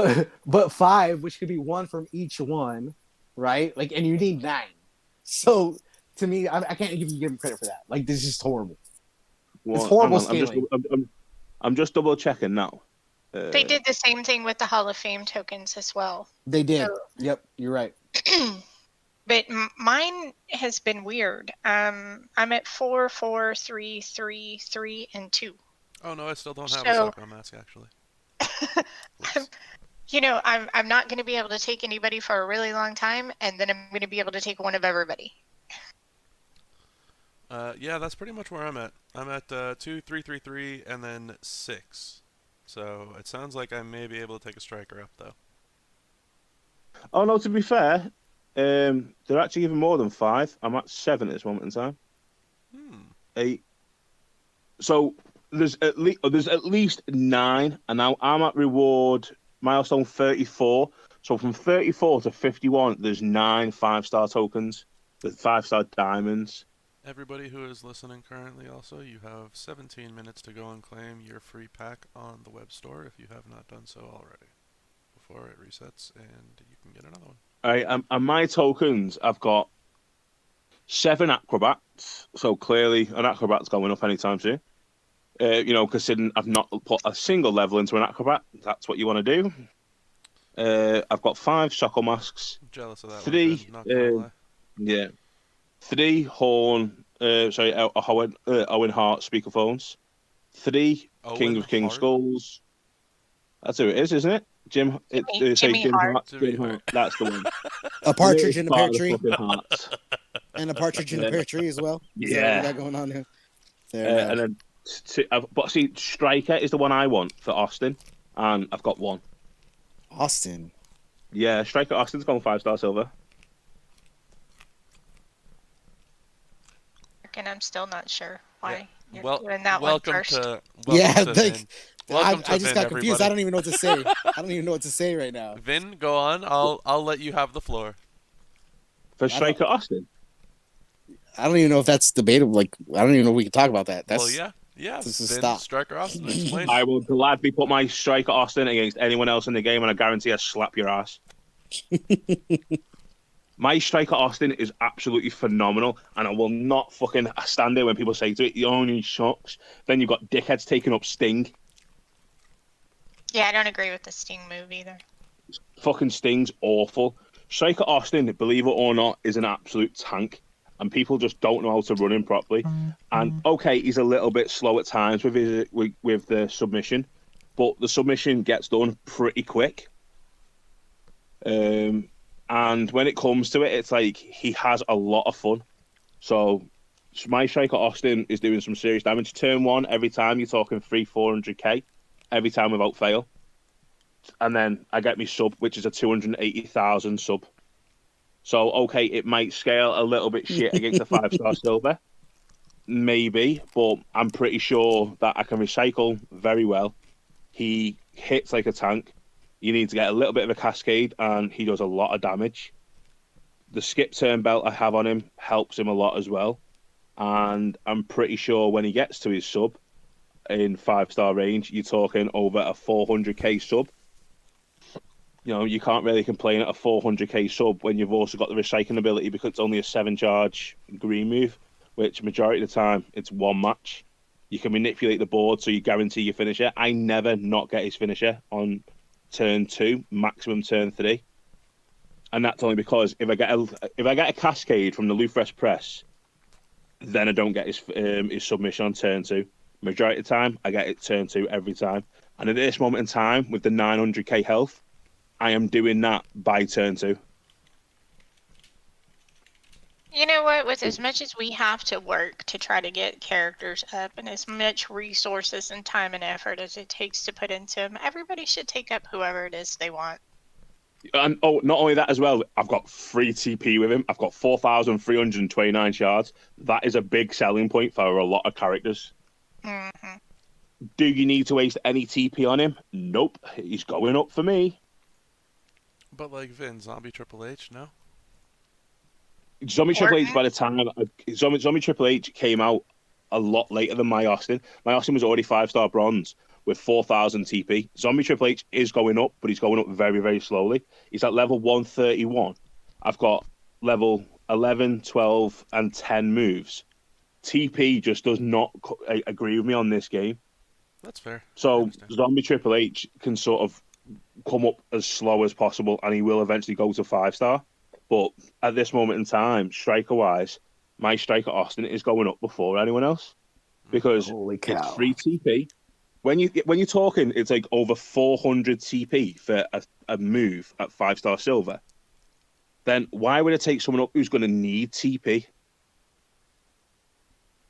But 5, which could be 1 from each one, right? Like, and you need 9. So to me, I can't give them credit for that. Like, this is just horrible. Well, it's horrible scaling. I'm just double checking now. They did the same thing with the Hall of Fame tokens as well. They did. So, yep, you're right. But mine has been weird. I'm at 4, 4, 3, 3, 3, and 2. Oh no, I still don't have a Sako mask actually. I'm not going to be able to take anybody for a really long time, and then I'm going to be able to take one of everybody. Yeah, that's pretty much where I'm at. I'm at 2, 3, 3, 3, and then 6. So it sounds like I may be able to take a striker up though. Oh no, to be fair. They're actually even more than 5. I'm at 7 at this moment in time. 8. So there's at least 9, and now I'm at reward milestone 34. So from 34 to 51, there's 9 5-star tokens. There's 5-star diamonds. Everybody who is listening currently, also, you have 17 minutes to go and claim your free pack on the web store if you have not done so already, before it resets and you can get another one. All right, and my tokens, I've got 7 acrobats, so clearly an acrobat's going up anytime soon. Considering I've not put a single level into an acrobat, that's what you want to do. I've got 5 Soko masks. I'm jealous of that 3, one, yeah. 3 Owen Hart speakerphones. 3 King of King Skulls. That's who it is, isn't it? Jimmy Hart. That's the one. A partridge in a pear tree. And a partridge in a pear tree as well. Yeah. What we got going on here. And then, but see, Striker is the one I want for Austin, and I've got 1. Austin. Yeah, Striker Austin's gone 5-star silver. And I'm still not sure why you're doing that one first. I just got confused. I don't even know what to say. I don't even know what to say right now. Vin, go on. I'll let you have the floor. For Striker Austin? I don't even know if that's debatable. Like, I don't even know if we can talk about that. Yeah. Vin, stop. Striker Austin, explain. I will gladly put my Striker Austin against anyone else in the game, and I guarantee I slap your ass. My Striker Austin is absolutely phenomenal, and I will not fucking stand there when people say to it, he only sucks. Then you've got dickheads taking up Sting. Yeah, I don't agree with the Sting move either. Fucking Sting's awful. Striker Austin, believe it or not, is an absolute tank, and people just don't know how to run him properly. And okay, he's a little bit slow at times with the submission, but the submission gets done pretty quick. And when it comes to it, it's like he has a lot of fun. So my Striker Austin is doing some serious damage. Turn 1 every time, you're talking 300-400k every time without fail. and then I get my sub, which is a 280,000 sub. So, okay, it might scale a little bit shit against a 5-star silver. Maybe, but I'm pretty sure that I can recycle very well. He hits like a tank. You need to get a little bit of a cascade, and he does a lot of damage. The skip turn belt I have on him helps him a lot as well. And I'm pretty sure when he gets to his sub in 5-star range, you're talking over a 400k sub. You know, you can't really complain at a 400k sub when you've also got the recycling ability because it's only a 7-charge green move, which majority of the time it's one match. You can manipulate the board so you guarantee your finisher. I never not get his finisher on turn 2, maximum turn 3. And that's only because if I get a cascade from the Lufres press, then I don't get his submission on turn 2. Majority of the time, I get it turn 2 every time. And at this moment in time, with the 900k health, I am doing that by turn 2. You know what? With as much as we have to work to try to get characters up, and as much resources and time and effort as it takes to put into them, everybody should take up whoever it is they want. And not only that as well, I've got free TP with him. I've got 4,329 shards. That is a big selling point for a lot of characters. Mm-hmm. Do you need to waste any TP on him? Nope. He's going up for me. But like Vin, Zombie Triple H, no? Zombie Triple H, by the time Zombie Triple H came out a lot later than my Austin. My Austin was already 5-star bronze with 4,000 TP. Zombie Triple H is going up, but he's going up very, very slowly. He's at level 131. I've got level 11, 12, and 10 moves. TP just does not agree with me on this game. That's fair. So Zombie Triple H can sort of come up as slow as possible, and he will eventually go to 5-star. But at this moment in time, striker-wise, my striker Austin is going up before anyone else because it's free TP. When you're talking, it's like over 400 TP for a move at 5-star silver. Then why would it take someone up who's going to need TP?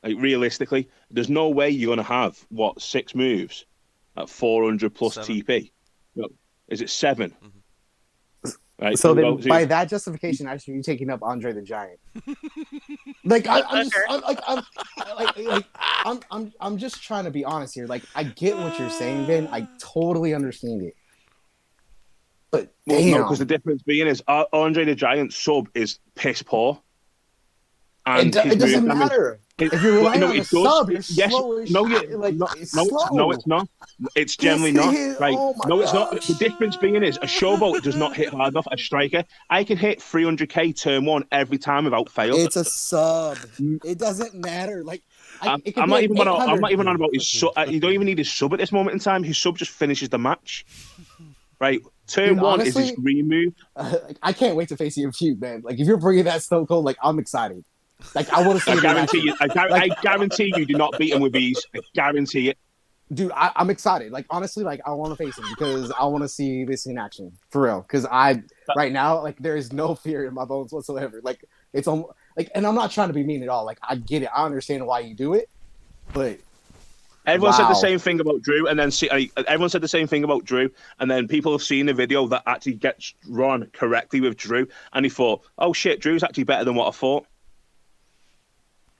Like realistically, there's no way you're going to have 6 moves at 400 plus 7. TP. No, is it 7? Mm-hmm. Right, so then, by that justification, actually, you're taking up Andre the Giant. Like I'm just trying to be honest here. Like, I get what you're saying, Vin. I totally understand it. But damn, because the difference being is Andre the Giant sub is piss poor. And it doesn't matter. If you're relying on a sub, you're slow as No, it's not. It's generally not. Right? No, it's not. The difference being is a showboat does not hit hard enough. A striker, I can hit 300k turn 1 every time without fail. It's a sub. It doesn't matter. Like I'm not even on about his sub. You don't even need his sub at this moment in time. His sub just finishes the match. Right? Turn 1 honestly, is his green move. I can't wait to face you in feud, man. Like if you're bringing that Stone Cold, like I'm excited. Like I want to see. I guarantee you do not beat him with ease. I guarantee it. Dude, I'm excited. Like honestly, like I want to face him because I want to see this in action for real. Because right now, like there is no fear in my bones whatsoever. Like it's like, and I'm not trying to be mean at all. Like I get it. I understand why you do it, but everyone said the same thing about Drew, and then everyone said the same thing about Drew, and then people have seen the video that actually gets run correctly with Drew, and he thought, "Oh shit, Drew's actually better than what I thought."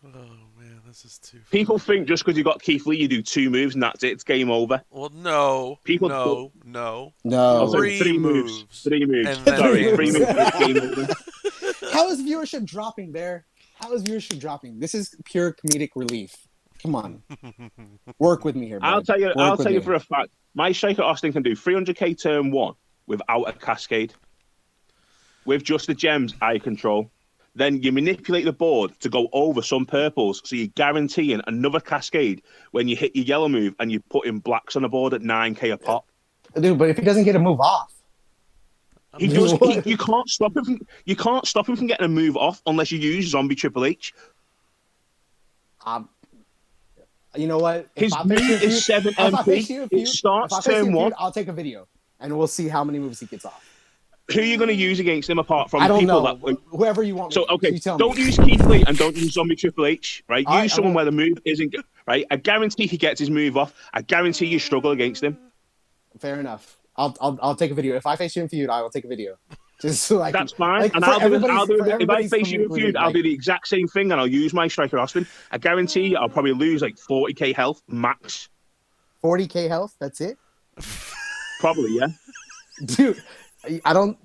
Oh man, this is too funny. People think just because you got Keith Lee, you do 2 moves and that's it. It's game over. Well, no. People No. 3 moves. 3 moves. Sorry, 3 moves. Game over. How is viewership dropping, Bear? How is viewership dropping? This is pure comedic relief. Come on, work with me here. I'll tell you for a fact. My striker Austin can do 300k turn 1 without a cascade, with just the gems I control. Then you manipulate the board to go over some purples, so you're guaranteeing another cascade when you hit your yellow move and you put in blacks on the board at 9k a pop. Dude, but if he doesn't get a move off, you can't stop him. You can't stop him from getting a move off unless you use Zombie Triple H. You know what? His move is 7 MP. It starts turn 1. I'll take a video and we'll see how many moves he gets off. Who are you going to use against him apart from I don't people know. that... Whoever you want. So, okay, don't use Keith Lee and don't use Zombie Triple H, right? Use someone where the move isn't... Right? I guarantee he gets his move off. I guarantee you struggle against him. Fair enough. I'll take a video. If I face you in feud, I will take a video. Just so I That's can, fine. like, And if I face you in feud, I'll do the exact same thing, and I'll use my striker Austin. I guarantee you, I'll probably lose like 40k health max. 40k health. That's it. Probably, yeah. Dude, I don't.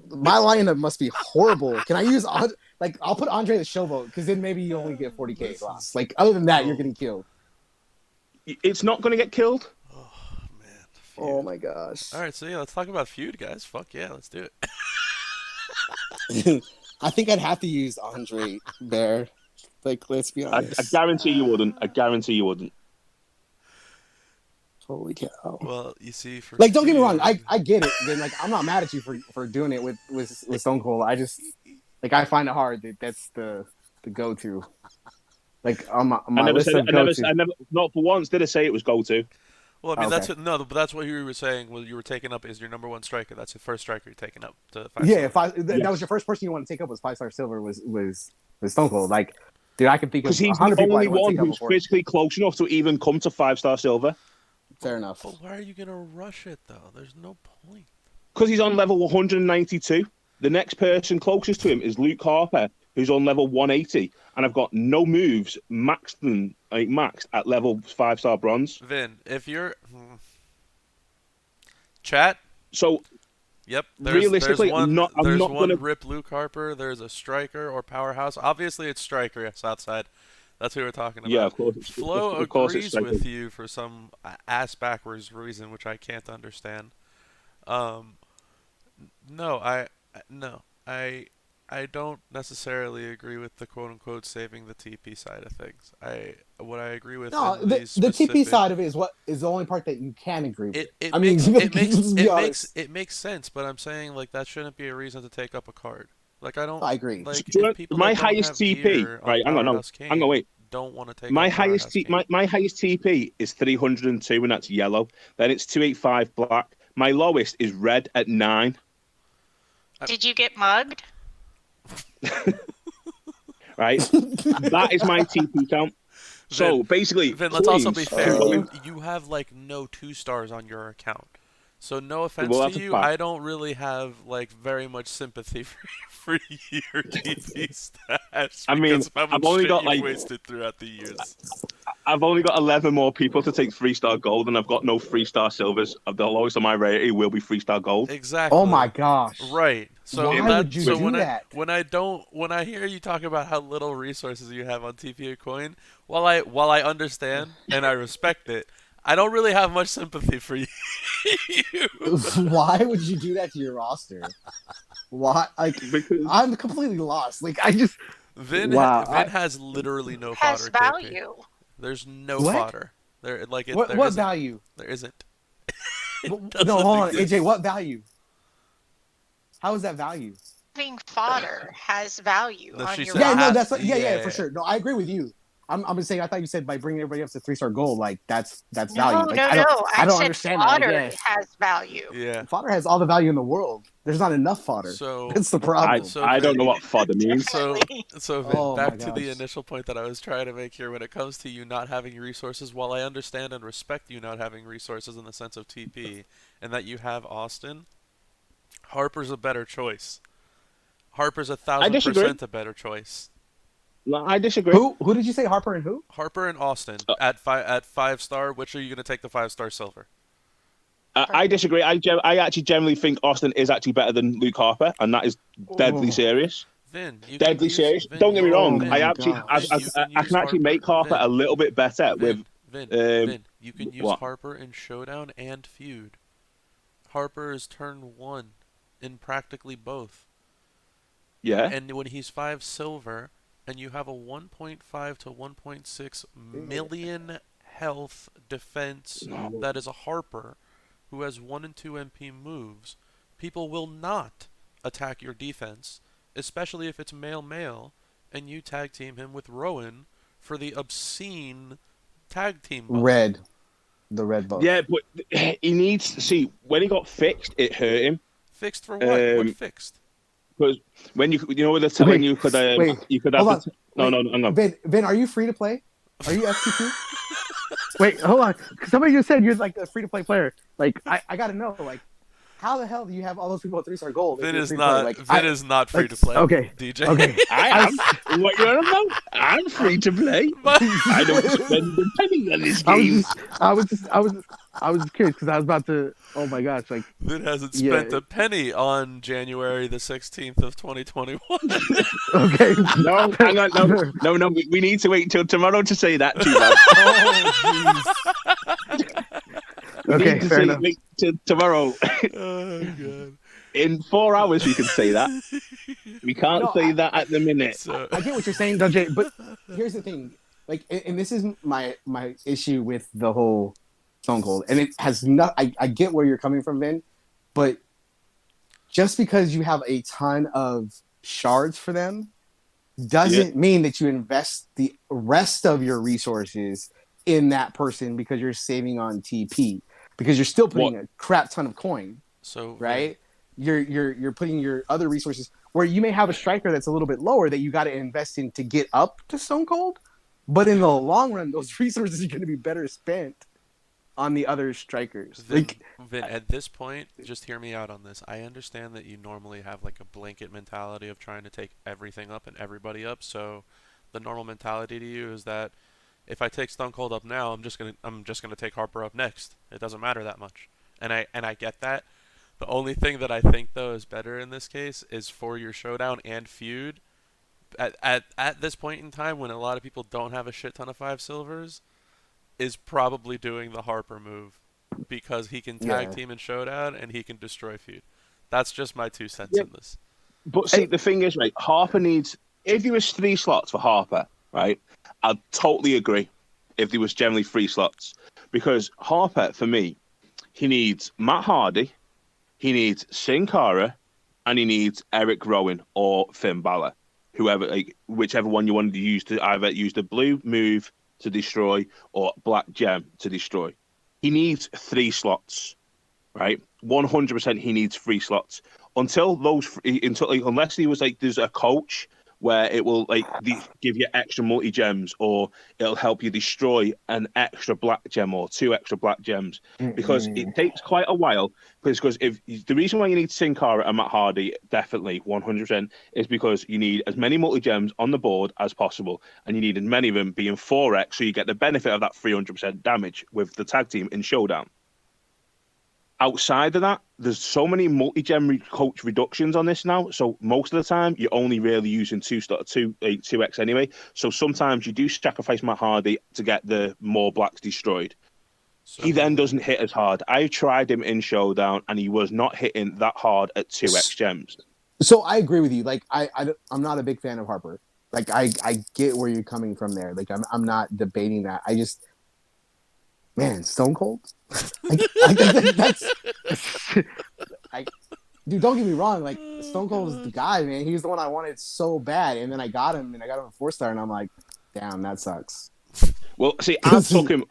My lineup must be horrible. Can I use like I'll put Andre the Showboat because then maybe you only get 40k loss. Like other than that, you're getting killed. It's not going to get killed. Oh man. Feud. Oh my gosh. All right, so yeah, let's talk about feud, guys. Fuck yeah, let's do it. I think I'd have to use Andre there. Like, let's be honest. I guarantee you wouldn't. I guarantee you wouldn't. Holy cow. Well, you see, for like, don't get me wrong. I get it. Again, like, I'm not mad at you for doing it with Stone Cold. I just, like, I find it hard that that's the go-to. Like, on my list of go-to. I never, not for once did I say it was go-to. Well, I mean, but that's what you were saying. What you were taking up is your number one striker. That's your first striker you're taking up to 5-star. That was your first person you want to take up was 5-star silver was Stone Cold. Like, dude, I can think of 100 people. Because he's the only one who's physically close enough to even come to 5-star silver. Fair enough. But why are you gonna rush it though? There's no point. Because he's on level 192. The next person closest to him is Luke Harper, who's on level 180, and I've got no moves maxed at level 5-star bronze. Vin, if you're chat, so yep, realistically, there's I'm not gonna rip Luke Harper. There's a striker or powerhouse. Obviously, it's striker Southside. That's who we're talking about. Yeah, of course. Flo agrees with you for some ass backwards reason, which I can't understand. No, I don't necessarily agree with the quote unquote saving the TP side of things. What I agree with. No, the TP side of it is the only part that you can agree with. It makes sense, but I'm saying like that shouldn't be a reason to take up a card. Like I agree. Like my highest TP, right? Hang on, wait. Don't want to take my highest TP is 302, and that's yellow. Then it's 285 black. My lowest is red at 9. Did you get mugged? Right, that is my TP count. So basically, Vin, let's also be fair. You have like no 2-stars on your account. So no offense to you, I don't really have like very much sympathy for your TP stats. I mean, I've only got like wasted throughout the years. I've only got 11 more people to take 3-star gold, and I've got no 3-star silvers. The lowest on my rating will be 3-star gold. Exactly. Oh my gosh. Right. So why would you do that? When I hear you talk about how little resources you have on TP coin, while I understand and I respect it, I don't really have much sympathy for you. Why would you do that to your roster? Why? Like, I'm completely lost. Like, I just Vin has literally no fodder. Has value. KP. There's no fodder. There, like it, what value? There isn't. No, hold on, AJ. What value? How is that value? Being fodder has value on your roster. No, that's for sure. No, I agree with you. I'm just saying. I thought you said by bringing everybody up to 3-star gold, like that's value. Like, I don't understand fodder that. Has value. Yeah, fodder has all the value in the world. There's not enough fodder. So that's the problem. I don't know what fodder means. So Vin, back to the initial point that I was trying to make here. When it comes to you not having resources, while I understand and respect you not having resources in the sense of TP, and that you have Austin, Harper's a better choice. Harper's 1,000% a better choice. No, I disagree. Who did you say? Harper and who? Harper and Austin at 5-star. Which are you going to take the 5-star silver? I disagree. I actually generally think Austin is actually better than Luke Harper, and that is deadly serious. Vin, deadly serious. Vin, don't get me wrong. Vin, I can actually make Harper a little bit better with. Vin, you can use Harper in showdown and feud. Harper is turn 1 in practically both. Yeah. And when he's 5 silver. And you have a 1.5 to 1.6 million health defense that is a Harper who has 1 and 2 MP moves. People will not attack your defense, especially if it's male, and you tag team him with Rowan for the obscene tag team buff. The red buff. Yeah, but he needs to see when he got fixed, it hurt him. Fixed for what? What fixed? Because when you know when you could have no. Vin, are you free to play? Are you FTP? Wait, hold on. Somebody just said you're like a free to play player. Like I gotta know. Like how the hell do you have all those people at 3-star gold? Vin is not free to play. Okay, DJ. Okay, I am. What you're on about? I'm free to play. I don't spend a penny on this game. I was just curious because I was about to. Oh my gosh! Like Vin hasn't spent a penny on January the 16th of 2021. Okay. No, hang on. No. We need to wait until tomorrow to say that, too, man. Oh, jeez. Okay, fair enough. Wait till tomorrow. Oh god. In 4 hours, we can say that. We can't say that at the minute. So... I get what you're saying, DJ, but here's the thing. Like, and this is my issue with the whole Stone Cold, and it has not. I get where you're coming from, Vin, but just because you have a ton of shards for them doesn't mean that you invest the rest of your resources in that person because you're saving on TP, because you're still putting a crap ton of coin. So right, you're putting your other resources where you may have a striker that's a little bit lower that you got to invest in to get up to Stone Cold, but in the long run, those resources are going to be better spent on the other strikers. Vin, at this point, just hear me out on this. I understand that you normally have like a blanket mentality of trying to take everything up and everybody up. So the normal mentality to you is that if I take Stone Cold up now, I'm just gonna take Harper up next. It doesn't matter that much, and I get that. The only thing that I think though is better in this case is for your showdown and feud. At this point in time, when a lot of people don't have a shit ton of 5 silvers, is probably doing the Harper move because he can tag team in showdown and he can destroy feud. That's just my 2 cents in this. But see, the thing is, right, Harper needs... If there was 3 slots for Harper, right, I'd totally agree if there was generally 3 slots. Because Harper, for me, he needs Matt Hardy, he needs Sin Cara, and he needs Eric Rowan or Finn Balor. Whoever, like, whichever one you wanted to use to either use the blue move to destroy or black gem to destroy. He needs 3 slots, right? 100% he needs 3 slots. Unless he was like, there's a coach where it will like give you extra multi gems, or it'll help you destroy an extra black gem or 2 extra black gems, because it takes quite a while. Because if the reason why you need Sin Cara and Matt Hardy, definitely 100%, is because you need as many multi gems on the board as possible, and you need as many of them being 4x, so you get the benefit of that 300% damage with the tag team in Showdown. Outside of that, there's so many multi-gem coach reductions on this now. So most of the time, you're only really using 2x anyway. So sometimes you do sacrifice Matt Hardy to get the more blacks destroyed. So, he then doesn't hit as hard. I tried him in Showdown, and he was not hitting that hard at 2x gems. So I agree with you. Like I'm not a big fan of Harper. Like I get where you're coming from there. Like I'm not debating that. I just, man, Stone Cold. Dude, don't get me wrong. Like Stone Cold was the guy, man. He was the one I wanted so bad, and then I got him, and I got him a 4-star, and I'm like, damn, that sucks. Well, see, I took him.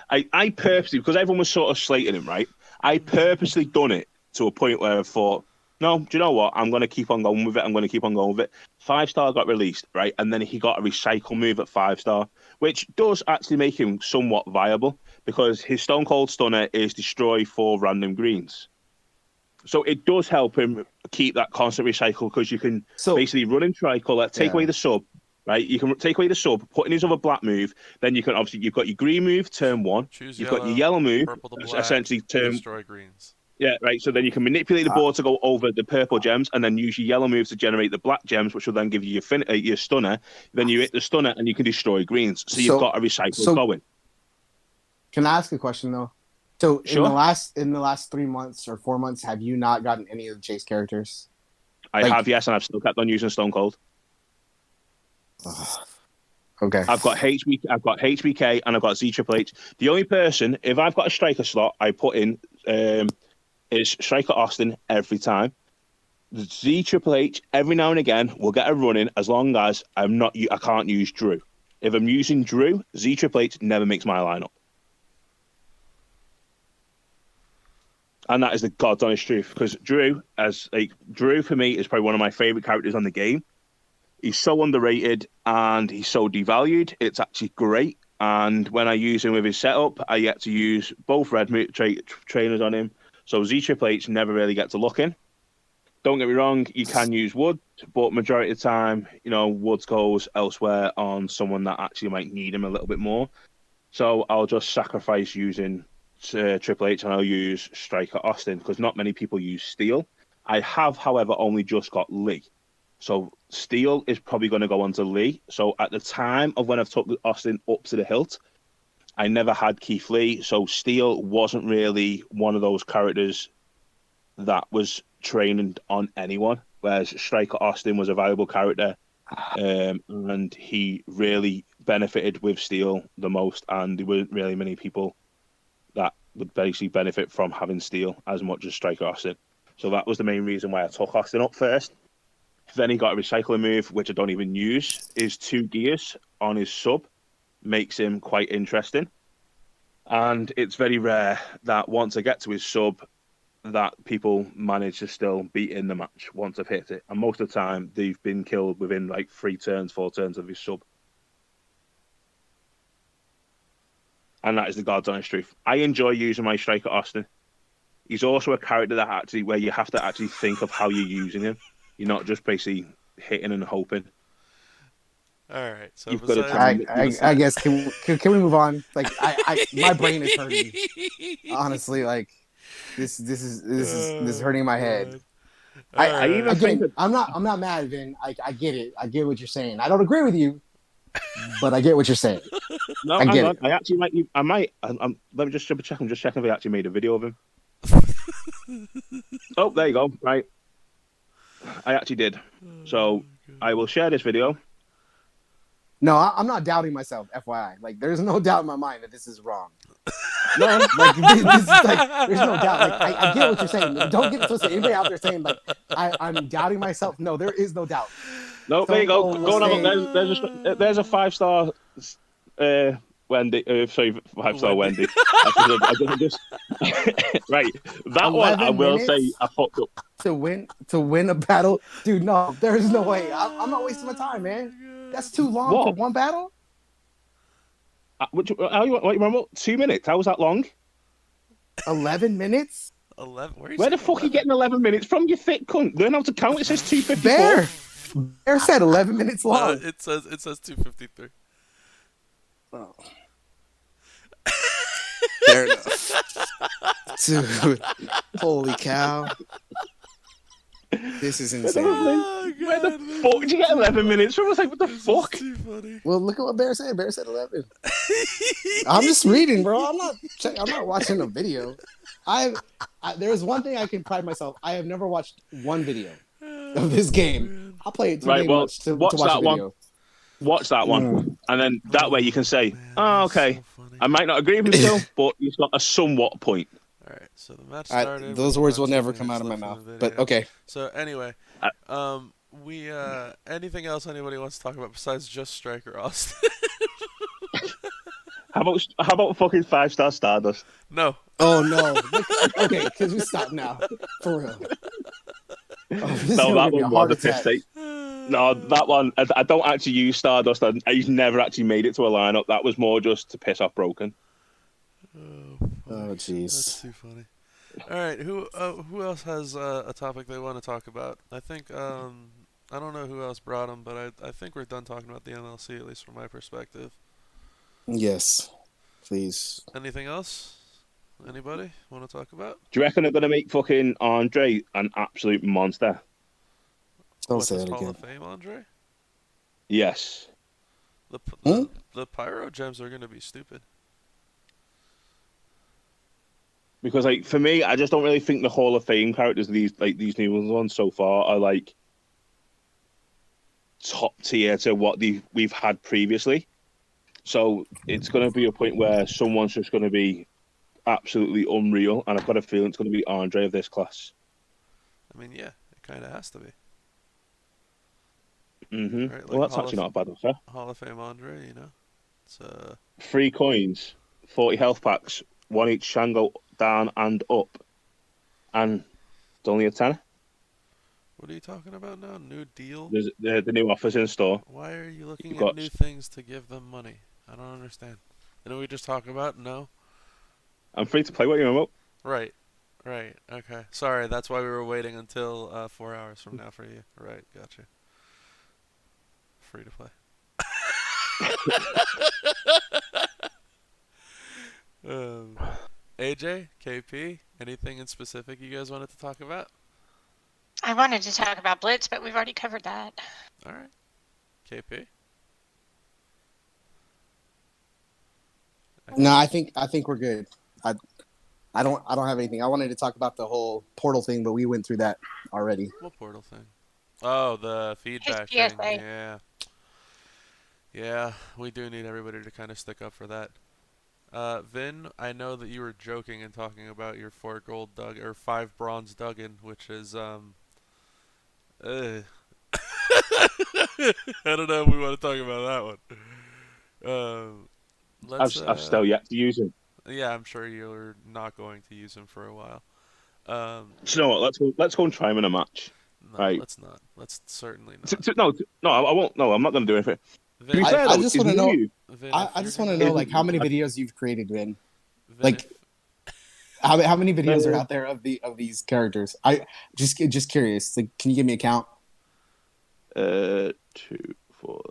I purposely, because everyone was sort of slating him, right? I purposely done it to a point where I thought, no, do you know what? I'm going to keep on going with it. 5-star got released, right? And then he got a recycle move at 5-star, which does actually make him somewhat viable, because his Stone Cold Stunner is destroy 4 random greens. So it does help him keep that constant recycle, because you can basically run in tricolor, take away the sub, right? You can take away the sub, put in his other black move, then you can obviously, you've got your green move, turn 1. You've got your yellow move, essentially turn... Destroy greens. Yeah, right. So then you can manipulate the board to go over the purple gems, and then use your yellow moves to generate the black gems, which will then give you your stunner. Then you hit the stunner, and you can destroy greens. So you've got a recycle going. Can I ask a question though? So in the last 3 months or 4 months, have you not gotten any of the chase characters? I have, yes, and I've still kept on using Stone Cold. Okay. I've got HBK, and I've got Z Triple H. The only person, if I've got a striker slot, I put in is Striker Austin every time. Z Triple H every now and again will get a run in, as long as I can't use Drew. If I'm using Drew, Z Triple H never makes my lineup. And that is the God's honest truth, because Drew for me is probably one of my favorite characters on the game. He's so underrated and he's so devalued. It's actually great. And when I use him with his setup, I get to use both red trainers on him. So Z Triple H never really get to look in. Don't get me wrong, you can use Wood, but majority of the time, Woods goes elsewhere on someone that actually might need him a little bit more. So I'll just sacrifice using Triple H and I'll use Striker Austin because not many people use Steel. I have, however, only just got Lee. So Steel is probably going to go on to Lee. So at the time of when I've took Austin up to the hilt, I never had Keith Lee. So Steel wasn't really one of those characters that was trained on anyone, whereas Striker Austin was a valuable character. And he really benefited with Steel the most, and there weren't really many people that would basically benefit from having Steel as much as Striker Austin. So that was the main reason why I took Austin up first. Then he got a recycling move, which I don't even use. His 2 gears on his sub makes him quite interesting. And it's very rare that once I get to his sub, that people manage to still beat in the match once I've hit it. And most of the time, they've been killed within like 3 turns, 4 turns of his sub. And that is the God's honest truth. I enjoy using my Striker Austin. He's also a character that where you have to actually think of how you're using him. You're not just basically hitting and hoping. All right. So I guess can we move on? Like my brain is hurting. Honestly, like this is hurting my head. I'm not mad, Vin. I get it. I get what you're saying. I don't agree with you, but I get what you're saying. No, I get it. I actually might. Let me just double check. I'm just checking if I actually made a video of him. Oh, there you go. Right. I actually did. So I will share this video. No, I'm not doubting myself, FYI. Like, there's no doubt in my mind that this is wrong. No, like, this is like, there's no doubt. Like, I get what you're saying. Don't get it twisted. Anybody out there saying, like, I'm doubting myself? No, there is no doubt. No, there you go. Go on. There's a 5-star Wendy. Sorry, 5-star Wendy. I just right. That one I will say I fucked up. To win a battle, dude. No, there is no way. I'm not wasting my time, man. That's too long for one battle. What you remember? 2 minutes. How was that long? 11 minutes. 11. Where the fuck are you getting 11 minutes from? You thick cunt. Learn how to count. It says 254. Bear said 11 minutes long. It says 253. Oh. Fair enough. Dude, holy cow. This is insane. Where the fuck did you get 11 minutes from? I was like, what the fuck? Too funny. Well, look at what Bear said. Bear said 11. I'm just reading, bro. I'm not watching a video. There's one thing I can pride myself. I have never watched one video of this game. I'll play it too much to watch that video. Watch that one, and then that way you can say, "Oh, okay, so I might not agree with you still, but you've got a somewhat point." All right, so the match started. Those words will never come out of my mouth, but okay. So anyway, we anything else anybody wants to talk about besides just Striker Austin? How about fucking 5-star Stardust? No. Oh no. Okay, because we stop now, for real. No, that one was a piss take. No, that one, I don't actually use Stardust. He's never actually made it to a lineup. That was more just to piss off Broken. Oh, jeez. That's too funny. All right, who else has a topic they want to talk about? I think, I don't know who else brought them, but I think we're done talking about the MLC, at least from my perspective. Yes, please. Anything else? Anybody want to talk about? Do you reckon they're going to make fucking Andre an absolute monster? Don't say it again. Hall of Fame, Andre? Yes. The Pyro Gems are going to be stupid. Because, like, for me, I just don't really think the Hall of Fame characters, these new ones so far, are, like, top tier to what we've had previously. So it's going to be a point where someone's just going to be absolutely unreal, and I've got a feeling it's going to be Andre of this class. I mean, yeah, it kind of has to be. Mm-hmm. Right, like well, that's actually not a bad offer. Hall of Fame Andre, you know? It's 3 coins, 40 health packs, 1 each Shango down and up, and it's only a 10. What are you talking about now? New deal? There's the new offers in store. Why are you looking at new things to give them money? I don't understand. Didn't we just talk about no? I'm free to play what you want. Right. Right. Okay. Sorry, that's why we were waiting until 4 hours from now for you. Right. Gotcha. Free to play. um, AJ, KP, anything in specific you guys wanted to talk about? I wanted to talk about Blitz, but we've already covered that. All right. KP. No, I think we're good. I don't have anything. I wanted to talk about the whole portal thing, but we went through that already. What portal thing? Oh, the feedback thing. Yeah. Yeah, we do need everybody to kind of stick up for that. Vin, I know that you were joking and talking about your 4 gold Dug or 5 bronze Duggan, which is I don't know if we want to talk about that one. I've still yet to use him. Yeah, I'm sure you're not going to use him for a while. Do you know what? Let's go and try him in a match. No, right. let's not. Let's certainly not. No, I won't. No, I'm not going to do anything. Vin, I just want to know. Vin, I just want to know, like, how many videos you've created, Vin. Like, how many videos are out there of these characters? I just curious. Like, can you give me a count? 2, 4.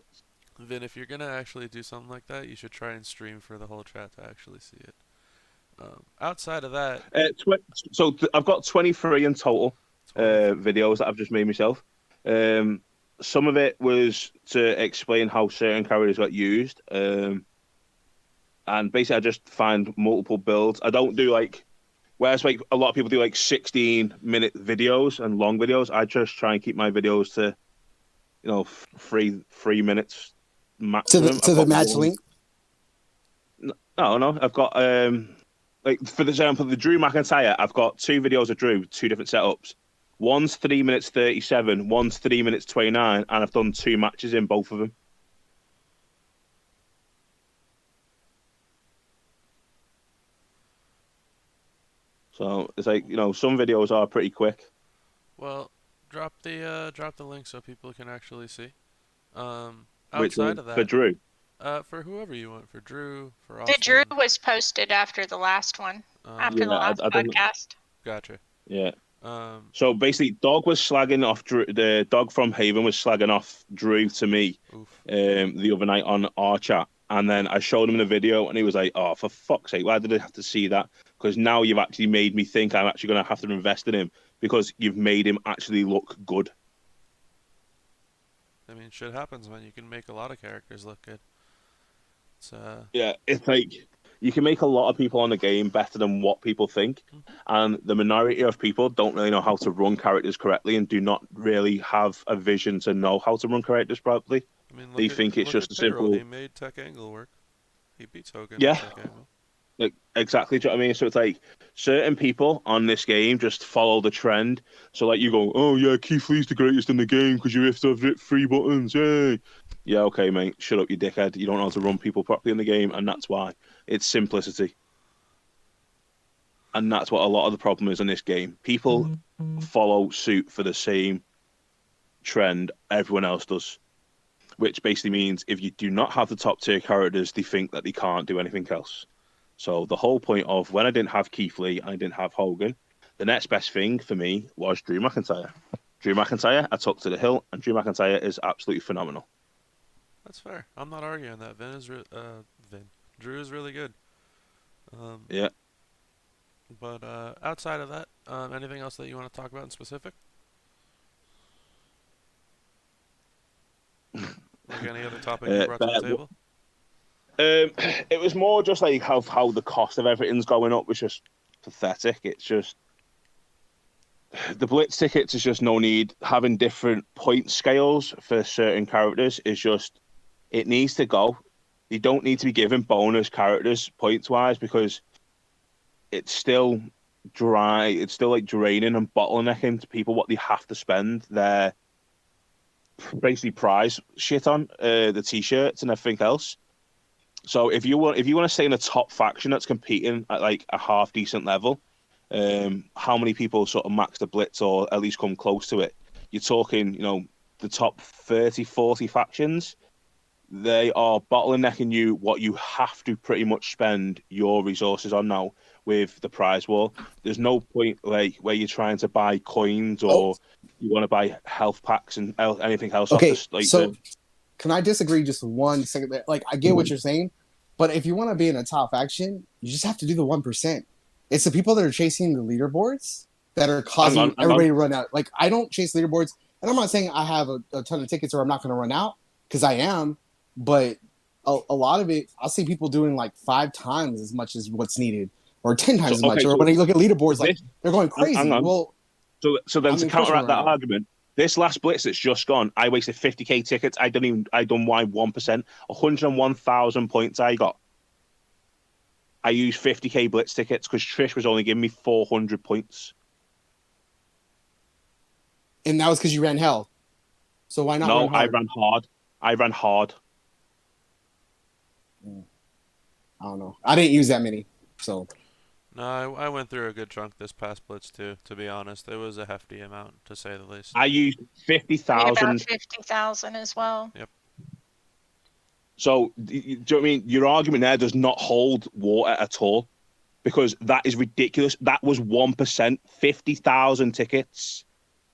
Vin, if you're gonna actually do something like that, you should try and stream for the whole chat to actually see it. Outside of that, so I've got 23 in total videos that I've just made myself. Some of it was to explain how certain characters got used, and basically I just find multiple builds. I don't do whereas like a lot of people do 16-minute videos and long videos. I just try and keep my videos to 3 minutes maximum. To the match link. No, I've got for example, the Drew McIntyre. I've got 2 videos of Drew, 2 different setups. One's 3 minutes 37, one's 3 minutes 29, and I've done 2 matches in both of them. So it's some videos are pretty quick. Well, drop the link so people can actually see. Outside of that, for Drew. For whoever you want, for Drew, for Austin. The Drew was posted after the last one, after the last podcast. Gotcha. Yeah. So basically, Dog was slagging off Drew. The Dog from Haven was slagging off Drew to me the other night on our chat, and then I showed him the video, and he was like, "Oh, for fuck's sake, why did I have to see that? Because now you've actually made me think I'm actually going to have to invest in him because you've made him actually look good." I mean, shit happens, man. You can make a lot of characters look good. Yeah, it's like you can make a lot of people on the game better than what people think, and the minority of people don't really know how to run characters correctly and do not really have a vision to know how to run characters properly. I mean, they think it's just a simple. He made Tech Angle work. He beats Hogan. Yeah. Tech Angle. Exactly. Do you know what I mean? So it's like certain people on this game just follow the trend. So you go, "Oh yeah, Keith Lee's the greatest in the game because you have to have 3 buttons." Yay! Yeah, okay, mate. Shut up, you dickhead. You don't know how to run people properly in the game, and that's why. It's simplicity. And that's what a lot of the problem is in this game. People follow suit for the same trend everyone else does. Which basically means if you do not have the top tier characters, they think that they can't do anything else. So the whole point of when I didn't have Keith Lee and I didn't have Hogan, the next best thing for me was Drew McIntyre. Drew McIntyre, I took to the hill, and Drew McIntyre is absolutely phenomenal. That's fair. I'm not arguing that. Drew is really good. Yeah. But outside of that, anything else that you want to talk about in specific? Like any other topic you brought to the table? It was more just how the cost of everything's going up was just pathetic. It's just the Blitz tickets is just no need. Having different point scales for certain characters is just it needs to go. You don't need to be given bonus characters points wise because it's still dry. It's still draining and bottlenecking to people what they have to spend their basically prize shit on the t-shirts and everything else. So if you want to stay in a top faction that's competing at a half decent level, how many people sort of max the Blitz or at least come close to it? You're talking, the top 30, 40 factions. they are bottlenecking you what you have to pretty much spend your resources on now with the prize wall. There's no point like where you're trying to buy coins Oh, or you want to buy health packs and anything else off okay. this like So can I disagree just 1 second? Like, I get what you're saying, but if you want to be in a top faction, you just have to do the 1%. It's the people that are chasing the leaderboards that are causing hang everybody on. to run out. Like, I don't chase leaderboards, and I'm not saying I have a ton of tickets or I'm not going to run out, because I am, but a lot of it, I'll see people doing like 5 times as much as what's needed, or 10 times So as much. okay, Or so when you look at leaderboards, like this they're going hang crazy. on. Well, So then I to mean, of course, we're counteract that running out. argument, this last blitz that's just gone, I wasted 50k tickets. I done why 1%, 101,000 points I got. I used 50k blitz tickets because Trish was only giving me 400 points. And that was because you ran hell. So why not No, run hard? I ran hard. I don't know. I didn't use that many, so. No, I went through a good chunk this past blitz too. To be honest, it was a hefty amount to say the least. I used I mean, about 50,000. 50,000 as well. Yep. So, do you know what I mean? Your argument there does not hold water at all because that is ridiculous. That was 1%, 50,000 tickets,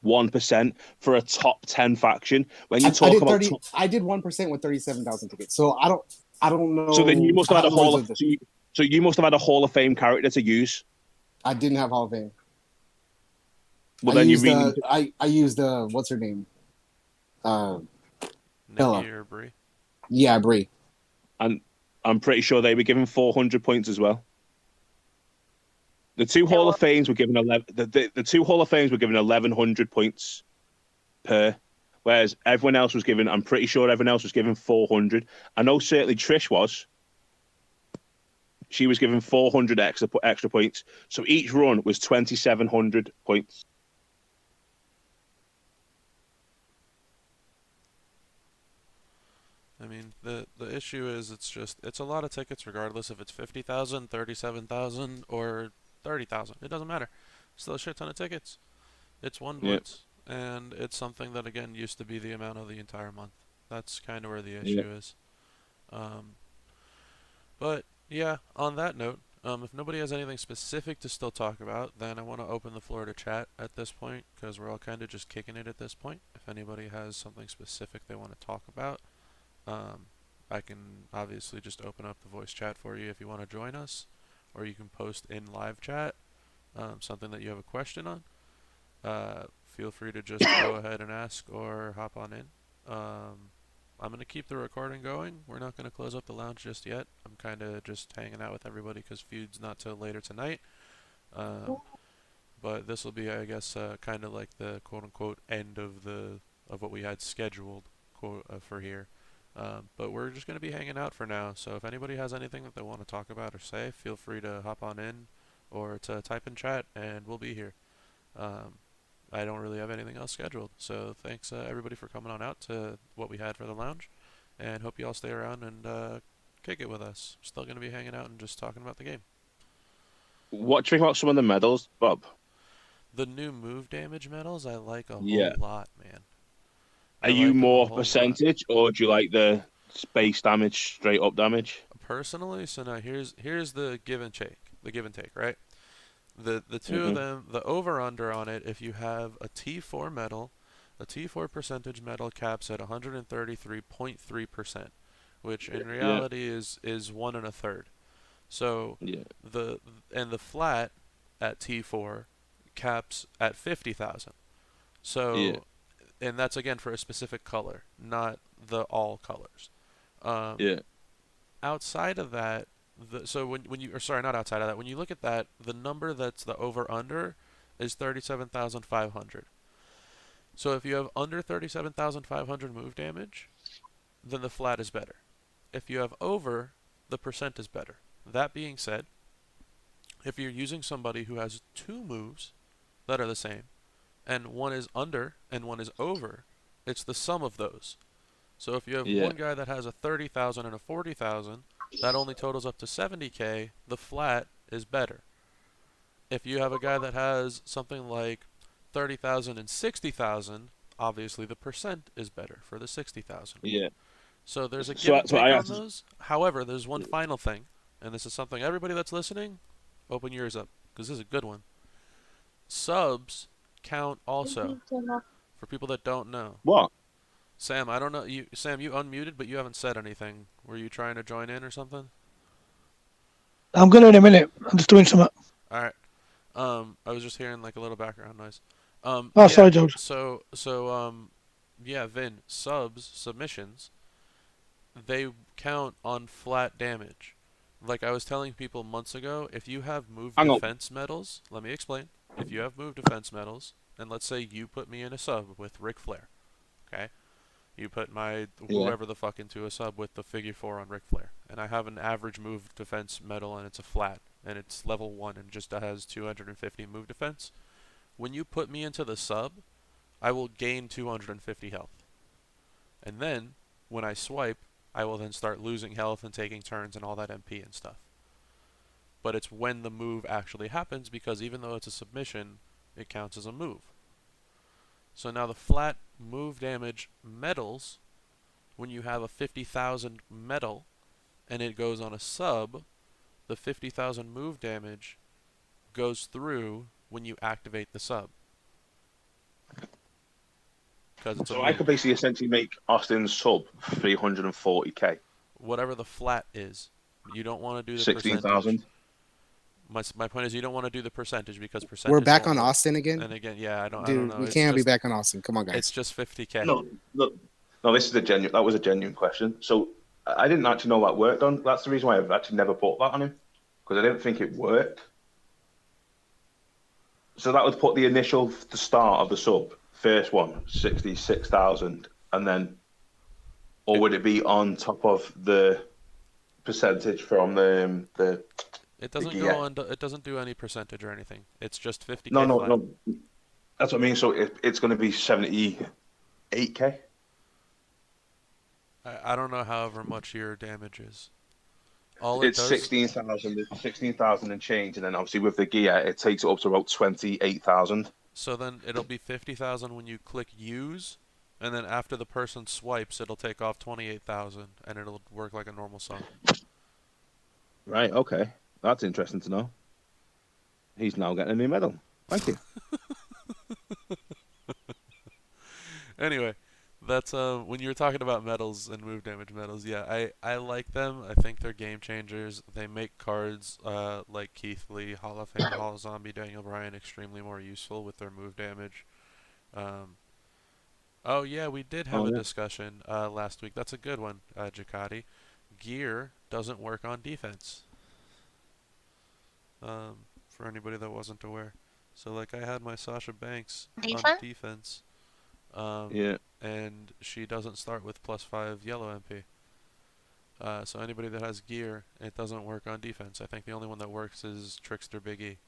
1% for a top 10 faction. When you I talk did about 30. I did 1% with 37,000 tickets. So I don't so then you know must have had how a it was hall with of so you must have had a Hall of Fame character to use. I didn't have Hall of Fame. Well, then you really I used what's her name? Uh, Nikki Bella. or Bree? Yeah, Brie. and I'm pretty sure they were given 400 points as well. The two Yeah, Hall well, of Fames were given 11. The two Hall of Fames were given 1,100 points per, whereas everyone else was given. I'm pretty sure everyone else was given 400. I know certainly Trish was. She was given 400 extra points. So each run was 2,700 points. I mean, the issue is it's a lot of tickets regardless if it's 50,000, 37,000, or 30,000. It doesn't matter. Still a shit ton of tickets. It's one Yeah, blitz, and it's something that again used to be the amount of the entire month. That's kind of where the yeah. issue is. But yeah, on that note, if nobody has anything specific to still talk about, then I want to open the floor to chat at this point because we're all kind of just kicking it at this point. If anybody has something specific they want to talk about, I can obviously just open up the voice chat for you if you want to join us, or you can post in live chat something that you have a question on. Feel free to just go ahead and ask or hop on in. I'm going to keep the recording going. We're not going to close up the lounge just yet. I'm kind of just hanging out with everybody because feud's not till later tonight. But this will be, I guess, kind of like the quote-unquote end of what we had scheduled for here. But we're just going to be hanging out for now. So if anybody has anything that they want to talk about or say, feel free to hop on in or to type in chat, and we'll be here. I don't really have anything else scheduled. So thanks everybody for coming on out to what we had for the lounge, and hope you all stay around and kick it with us. Still going to be hanging out and just talking about the game. What do you think about some of the medals, Bob? The new move damage medals I like a Yeah. whole lot, man. Are you more percentage or do you like the space damage, straight up damage? Personally, so now here's the give and take. The give and take, right? The two of them, the over under on it, if you have a T4 medal, a T4 percentage medal caps at 133.3%, which in reality is 1 1/3. So the flat at T4 caps at 50,000. So and that's again for a specific color, not the all colors. Outside of that, so when you, or sorry, not outside of that, when you look at that, the number that's the over under is 37,500. So if you have under 37,500 move damage, then the flat is better. If you have over, the percent is better. That being said, if you're using somebody who has 2 moves that are the same, and one is under and one is over, it's the sum of those. So if you have one guy that has a 30,000 and a 40,000, that only totals up to 70k, the flat is better. If you have a guy that has something like 30,000 and 60,000, obviously the percent is better for the 60,000. Yeah. So there's a give and So take I on asked, those. However, there's one final thing, and this is something everybody that's listening, open your ears up, because this is a good one. Subs count also, for people that don't know. what? Sam, I don't know. Sam, you unmuted, but you haven't said anything. Were you trying to join in or something? I'm gonna in a minute. I'm just doing something. All right. I was just hearing like a little background noise. Oh, Yeah. sorry, George. Yeah, Vin, submissions, they count on flat damage. Like I was telling people months ago, if you have move Hang on. defense medals, let me explain. If you have move defense medals, and let's say you put me in a sub with Ric Flair, okay? You put my whoever the fuck into a sub with the figure 4 on Ric Flair, and I have an average move defense medal, and it's a flat, and it's level 1, and just has 250 move defense. When you put me into the sub, I will gain 250 health. And then, when I swipe, I will then start losing health and taking turns and all that MP and stuff. But it's when the move actually happens, because even though it's a submission, it counts as a move. So now the flat move damage medals, when you have a 50,000 medal and it goes on a sub, the 50,000 move damage goes through when you activate the sub. So I could basically essentially make Austin's sub 340k. Whatever the flat is. You don't want to do the 16,000. My point is you don't want to do the percentage, because percentage. We're back on Austin again. And again, yeah, I don't know. We can't be back on Austin. Come on, guys. It's just 50k. No. This is that was a genuine question. So I didn't actually know that worked on. That's the reason why I've actually never put that on him, because I didn't think it worked. So that would put the start of the sub, first one, 66,000, and then, or would it be on top of the percentage from the? It doesn't go on. It doesn't do any percentage or anything. It's just 50k. No. That's what I mean. So it's going to be 78k. I don't know however much your damage is. It's 16,000 and change, and then obviously with the gear, it takes it up to about 28,000. So then it'll be 50,000 when you click use, and then after the person swipes, it'll take off 28,000, and it'll work like a normal song. Right. Okay. That's interesting to know. He's now getting a new medal. Thank you. Anyway, that's when you were talking about medals and move damage medals. Yeah, I like them. I think they're game changers. They make cards like Keith Lee, Hall of Fame, Hall of Zombie, Daniel Bryan extremely more useful with their move damage. Oh yeah, we did have a discussion last week. That's a good one, Jacati. Gear doesn't work on defense. For anybody that wasn't aware. So like I had my Sasha Banks on defense. And she doesn't start with +5 yellow MP. So anybody that has gear, it doesn't work on defense. I think the only one that works is Trickster Big E.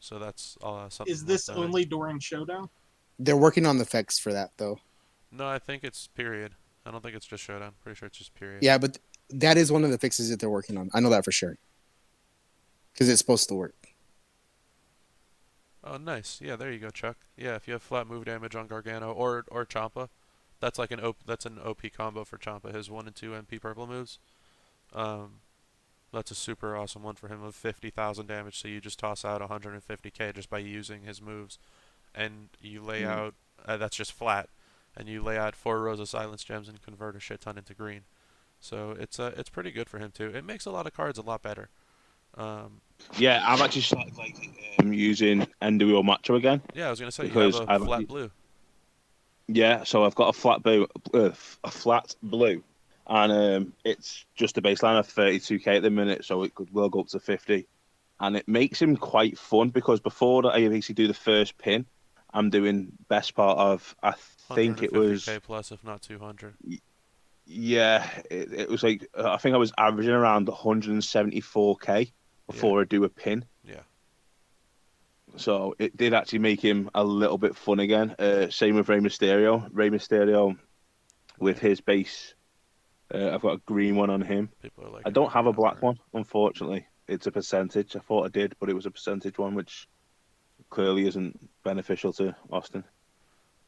So that's something. Is this only during Showdown? They're working on the effects for that, though. No, I think it's period. I don't think it's just Showdown. Pretty sure it's just period. Yeah, but that is one of the fixes that they're working on. I know that for sure. Because it's supposed to work. Oh, nice. Yeah, there you go, Chuck. Yeah, if you have flat move damage on Gargano or Ciampa, that's like an OP combo for Ciampa. His 1 and 2 MP purple moves. That's a super awesome one for him with 50,000 damage. So you just toss out 150k just by using his moves, and you lay out. That's just flat, and you lay out 4 rows of silence gems and convert a shit ton into green. So it's pretty good for him too. It makes a lot of cards a lot better. Yeah, I've actually started using NWO Macho again. Yeah, I was gonna say you have a flat blue. Yeah, so I've got a flat blue, and it's just a baseline of 32k at the minute, so it could well go up to 50, and it makes him quite fun because before I basically do the first pin, I'm doing best part of I think it was 150k plus, if not 200. Yeah, it was like I think I was averaging around 174k before I do a pin. Yeah. So it did actually make him a little bit fun again. Same with Rey Mysterio. Rey Mysterio with his base. I've got a green one on him. I don't have a black one, unfortunately. It's a percentage. I thought I did, but it was a percentage one, which clearly isn't beneficial to Austin.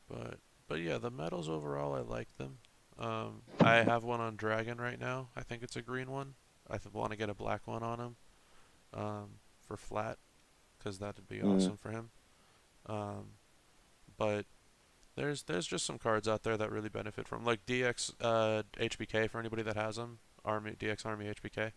But but yeah, the medals overall, I like them. I have one on Dragon right now. I think it's a green one. I want to get a black one on him, for flat, because that'd be awesome for him. But there's just some cards out there that really benefit from, like DX HBK for anybody that has them. DX Army HBK,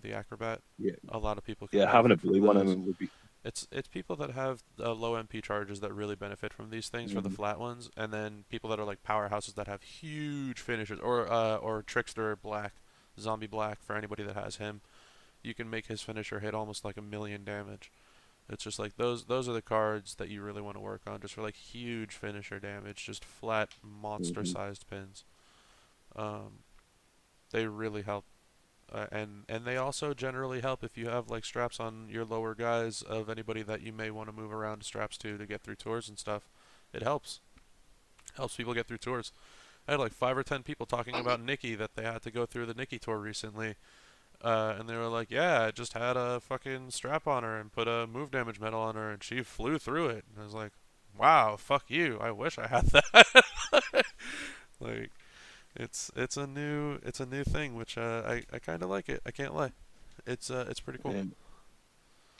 the Acrobat. Yeah. A lot of people can Yeah, having a benefit blue from one those. would be. It's people that have low MP charges that really benefit from these things for the flat ones, and then people that are like powerhouses that have huge finishes, or Trickster Black, Zombie Black for anybody that has him. You can make his finisher hit almost like 1,000,000 damage. It's just like those are the cards that you really want to work on, just for like huge finisher damage, just flat monster-sized pins. They really help. And they also generally help if you have like straps on your lower guys of anybody that you may want to move around straps to get through tours and stuff. It helps people get through tours. I had like 5 or 10 people talking about Nikki, that they had to go through the Nikki tour recently, and they were like, yeah, I just had a fucking strap on her and put a move damage medal on her and she flew through it. And I was like, wow, fuck you, I wish I had that. Like, it's a new thing, which I kind of like it. I can't lie. It's pretty cool.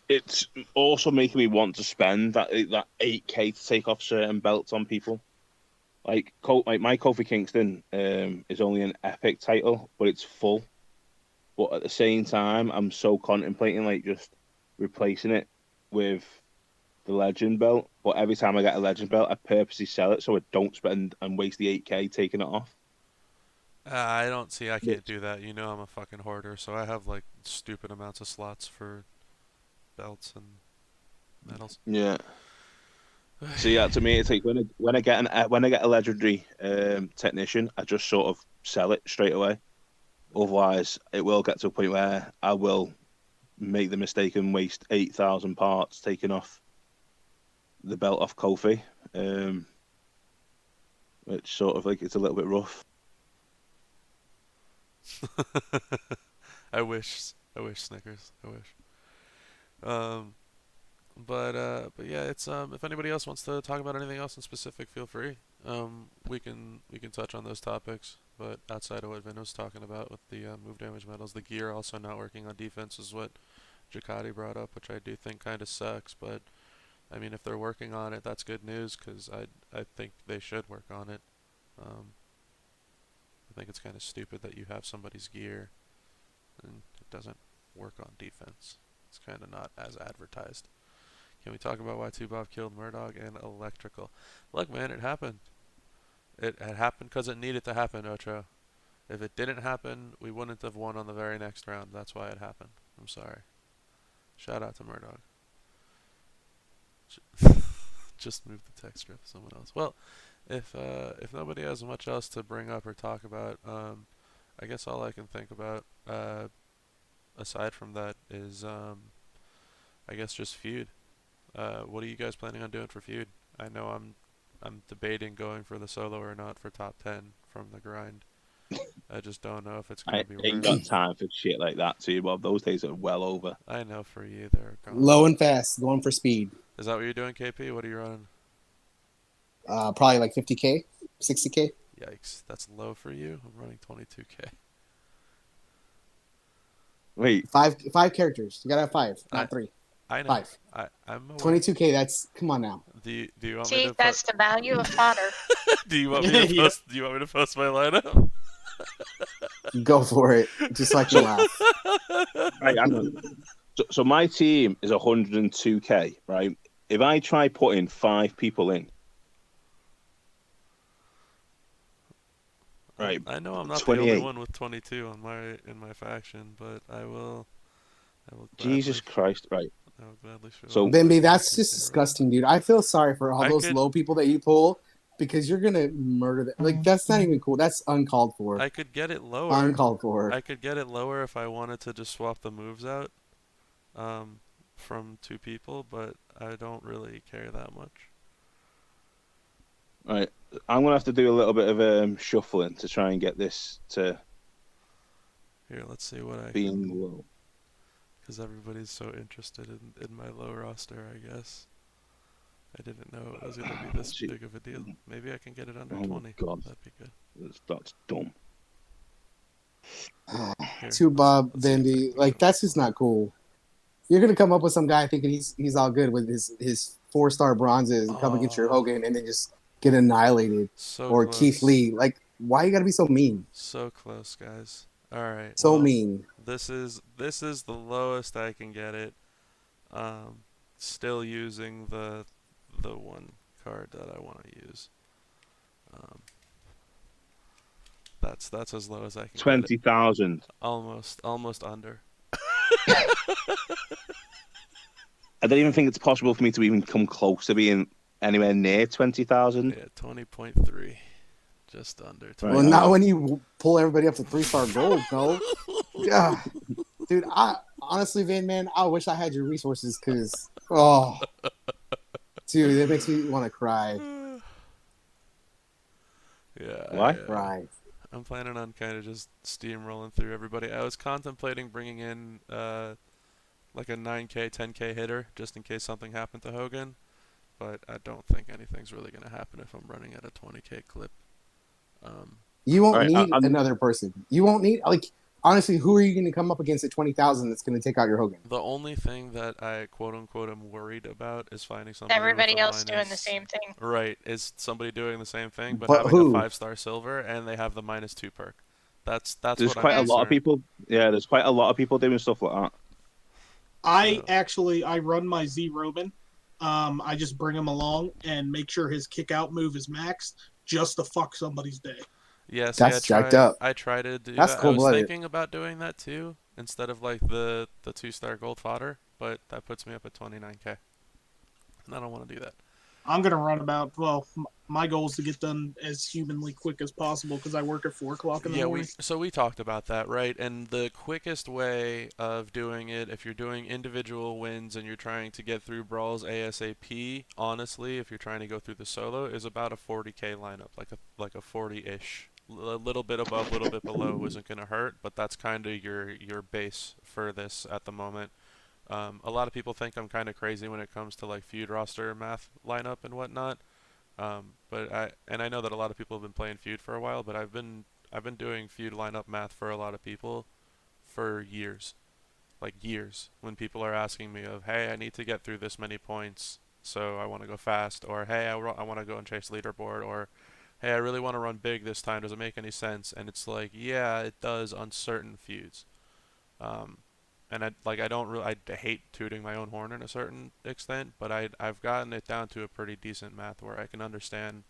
It's also making me want to spend that 8K to take off certain belts on people. Like my Kofi Kingston is only an epic title, but it's full. But at the same time, I'm so contemplating like just replacing it with the legend belt. But every time I get a legend belt, I purposely sell it so I don't spend and waste the 8K taking it off. I don't see. I can't do that. You know, I'm a fucking hoarder, so I have like stupid amounts of slots for belts and medals. Yeah. So yeah, to me, it's like when I get a legendary technician, I just sort of sell it straight away. Otherwise, it will get to a point where I will make the mistake and waste 8,000 parts taking off the belt off Kofi, which sort of like it's a little bit rough. I wish Snickers. I wish. But yeah, it's if anybody else wants to talk about anything else in specific, feel free. We can touch on those topics. But outside of what Vin was talking about with the move damage medals, the gear also not working on defense is what Jacati brought up, which I do think kind of sucks. But I mean, if they're working on it, that's good news, because I think they should work on it. I think it's kind of stupid that you have somebody's gear and it doesn't work on defense. It's kind of not as advertised. Can we talk about why 2Bob killed Murdoch and Electrical? Look, man, it happened. It had happened because it needed to happen, Ocho. If it didn't happen, we wouldn't have won on the very next round. That's why it happened. I'm sorry. Shout out to Murdoch. Just move the text strip to someone else. Well, if nobody has much else to bring up or talk about, I guess all I can think about, aside from that, is I guess just feud. What are you guys planning on doing for feud? I know I'm debating going for the solo or not for top 10 from the grind. I just don't know if it's gonna be ain't got time for shit like that too, Bob. Those days are well over. I know for you, they're gone. Low and fast, going for speed. Is that what you're doing, KP? What are you running? Probably like 50K, 60K. Yikes, that's low for you. I'm running 22K. Wait, five characters. You gotta have 5, not 3. I know. 5. I'm aware. 22K. That's, come on now. Do you want See, me to that's the value of fodder. do you want me to post? Do you want me to post my lineup? Go for it. Just so I can laugh. right, so my team is 102K, right? If I try putting 5 people in, right? I know I'm not 28. the only one with 22 in my faction, but I will. Jesus Christ, right? I will gladly show. So, Bimby, that's just disgusting, dude. I feel sorry for all those low people that you pull, because you're gonna murder them. Like, that's not even cool. That's uncalled for. I could get it lower. Uncalled for. I could get it lower if I wanted to just swap the moves out, from 2 people, but I don't really care that much. Right, I'm gonna have to do a little bit of shuffling to try and get this to. Here, let's see what I being low. Because everybody's so interested in my low roster, I guess. I didn't know it was going to be this big of a deal. Maybe I can get it under 20. God. That'd be good. That's dumb. Here, to Bob Bendy, like that's just not cool. You're gonna come up with some guy thinking he's all good with his 4-star bronzes and come against your Hogan and then just get annihilated. So or close. Keith Lee. Like, why you gotta be so mean? So close, guys. All right. So mean. This is the lowest I can get it. Still using the one card that I want to use. That's as low as I can. 20,000. Almost under. I don't even think it's possible for me to even come close to being anywhere near 20,000. Yeah, 20.3. Just under. 20. Well, not when you pull everybody up to 3-star gold, no. Yeah, dude. I honestly, Vin, man, I wish I had your resources because, dude, it makes me want to cry. Yeah. Why? Right. I'm planning on kind of just steamrolling through everybody. I was contemplating bringing in like a 9K, 10K hitter just in case something happened to Hogan, but I don't think anything's really going to happen if I'm running at a 20K clip. You won't need another person. You won't need, like, honestly, who are you going to come up against at 20,000 that's going to take out your Hogan? The only thing that I quote-unquote am worried about is finding somebody everybody else doing the same thing. Right, is somebody doing the same thing, but having who? a 5-star silver and they have the -2 perk. That's there's what quite I'm a lot of people. Yeah, there's quite a lot of people doing stuff like that. I run my Z Robin. I just bring him along and make sure his kick out move is maxed just to fuck somebody's day. Yeah, that's jacked up. I tried to do that's that. Cool I was blooded. thinking about doing that too, instead of like the 2-star gold fodder, but that puts me up at 29K. And I don't want to do that. I'm going to run about, my goal is to get done as humanly quick as possible because I work at 4 o'clock in the morning. So we talked about that, right? And the quickest way of doing it, if you're doing individual wins and you're trying to get through brawls ASAP, honestly, if you're trying to go through the solo, is about a 40K lineup, like a 40-ish. A little bit above, a little bit below isn't going to hurt, but that's kind of your base for this at the moment. A lot of people think I'm kind of crazy when it comes to like feud roster math lineup and whatnot. But I know that a lot of people have been playing feud for a while, but I've been doing feud lineup math for a lot of people for years. Like years, when people are asking me of, hey, I need to get through this many points, so I want to go fast, or hey, I want to go and chase leaderboard, or hey, I really want to run big this time. Does it make any sense? And it's like, yeah, it does on certain feuds. And I hate tooting my own horn in a certain extent, but I've gotten it down to a pretty decent math where I can understand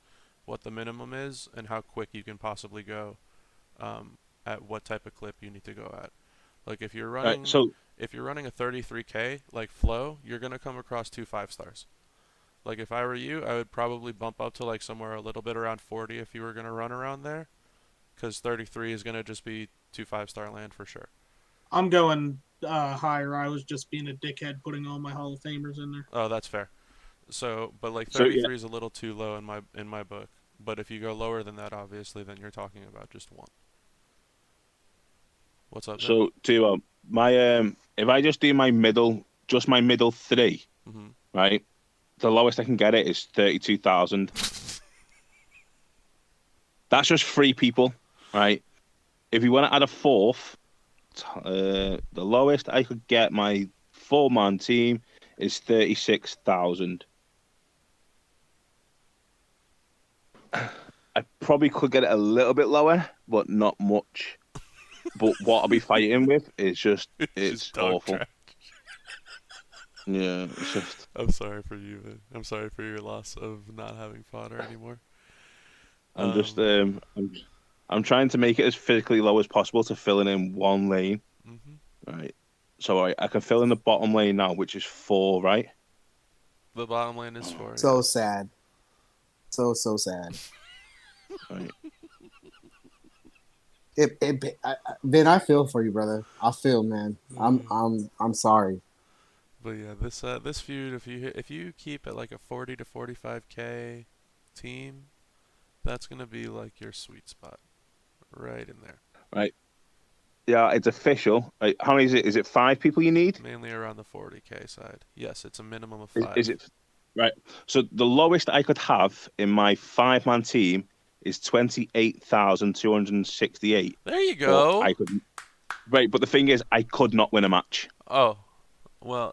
what the minimum is and how quick you can possibly go at what type of clip you need to go at. Like if you're running if you're running a 33K like flow, you're gonna come across 2 5-stars. Like if I were you, I would probably bump up to like somewhere a little bit around 40 if you were gonna run around there, because 33 is gonna just be 2 5-star land for sure. I'm going higher. I was just being a dickhead putting all my Hall of Famers in there. Oh, that's fair. So, but like 33 is a little too low in my book. But if you go lower than that, obviously, then you're talking about just 1. What's up? So, my if I just do my middle 3, mm-hmm. right? The lowest I can get it is 32,000. That's just 3 people, right? If you want to add a 4th, the lowest I could get my 4-man team is 36,000. I probably could get it a little bit lower, but not much. But what I'll be fighting with is it's awful. Yeah, it's just. I'm sorry for you, man. I'm sorry for your loss of not having fodder anymore. I'm trying to make it as physically low as possible to fill in 1 lane. Mm-hmm. Right. So I can fill in the bottom lane now, which is 4, right? The bottom lane is 4. So sad. So sad. Right. Ben, I feel for you, brother. I feel, man. I'm sorry. But yeah, this feud, if you keep it like a 40 to 45K team, that's gonna be like your sweet spot, right in there. Right. Yeah, it's official. Right. How many is it? Is it 5 people you need? Mainly around the 40K side. Yes, it's a minimum of 5. Right. So the lowest I could have in my 5-man team is 28,268. There you But go. I could. Right, but the thing is, I could not win a match. Oh, well,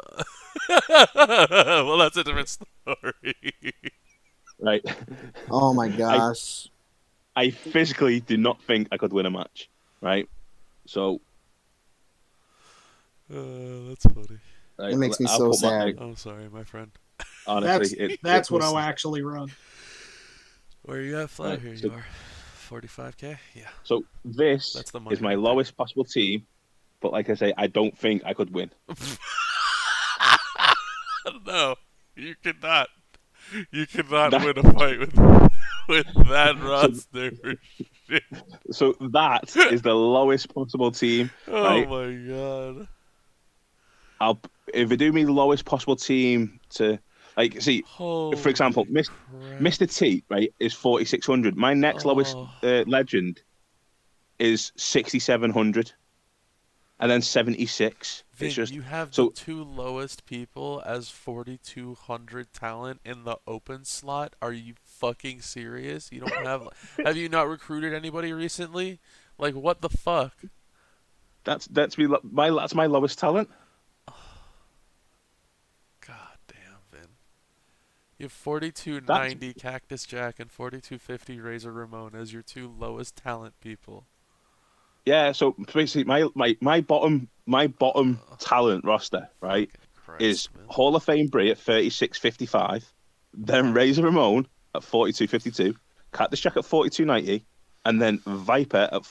well, that's a different story. Right. Oh my gosh. I physically do not think I could win a match. Right. So. That's funny. It makes me so sad. I'm sorry, my friend. Honestly, that's what I'll actually run. Where are you at, Fly? Here you are. 45k? Yeah. So this is my lowest possible team, but like I say, I don't think I could win. No, you could not. You could not win a fight with that roster. So that is the lowest possible team. Right? Oh my god. If we do me the lowest possible team to for example, Mr. T, right, is 4,600. My next lowest legend is 6,700, and then 76. Vin, it's just you have the two lowest people as 4,200 talent in the open slot. Are you fucking serious? You don't have? Have you not recruited anybody recently? Like, what the fuck? That's my lowest talent. God damn, Vin. You have 4,290 Cactus Jack and 4,250 Razor Ramon as your two lowest talent people. Yeah, so basically my bottom talent roster, right, is Hall of Fame Brie at 36.55, then Razor Ramon at 42.52, Cactus Jack at 42.90, and then Viper at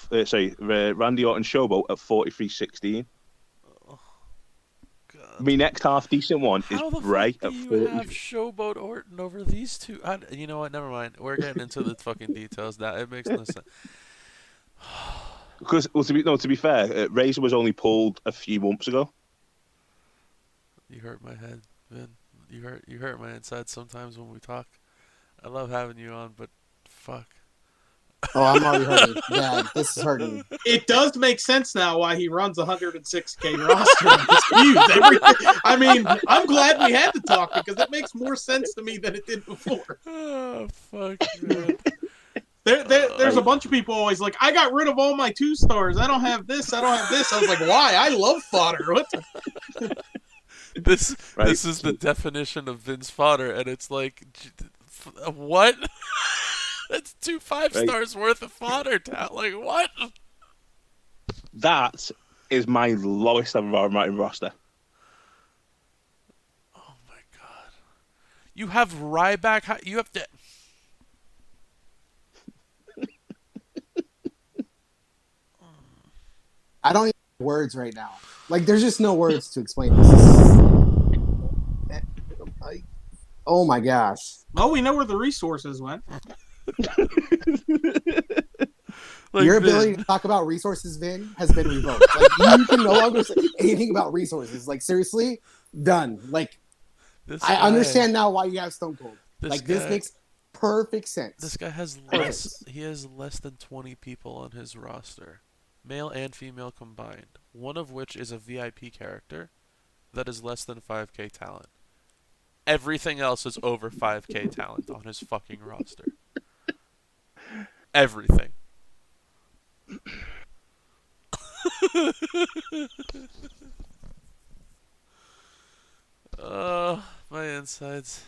Randy Orton Showboat at 43.16. My next half decent one is Bray at 40. How you have Showboat Orton over these two? You know what? Never mind. We're getting into the fucking details now. It makes no sense. Because, well, to be fair, Razor was only pulled a few months ago. You hurt my head, Vin. You hurt my inside sometimes when we talk. I love having you on, but fuck. Oh, I'm already hurting. Yeah, this is hurting. It does make sense now why he runs 106k roster in this feud. I mean, I'm glad we had to talk because it makes more sense to me than it did before. Oh, fuck, man. There's a bunch of people always like, I got rid of all my 2-stars. I don't have this. I don't have this. I was like, why? I love fodder. What the... This is the definition of Vince fodder, and it's like, what? That's 2 5-stars worth of fodder. Like, what? That is my lowest ever roster. Oh my god! You have Ryback. You have to. I don't even have words right now. Like, there's just no words to explain this. Oh my gosh. Oh, we know where the resources went. Like, your ability to talk about resources, Vin, has been revoked. Like, you can no longer say anything about resources. Like, seriously, done. Like, I understand now why you have Stone Cold. This makes perfect sense. This guy has less. He has less than 20 people on his roster, male and female combined. One of which is a VIP character that is less than 5k talent. Everything else is over 5k talent on his fucking roster. Everything. My insides.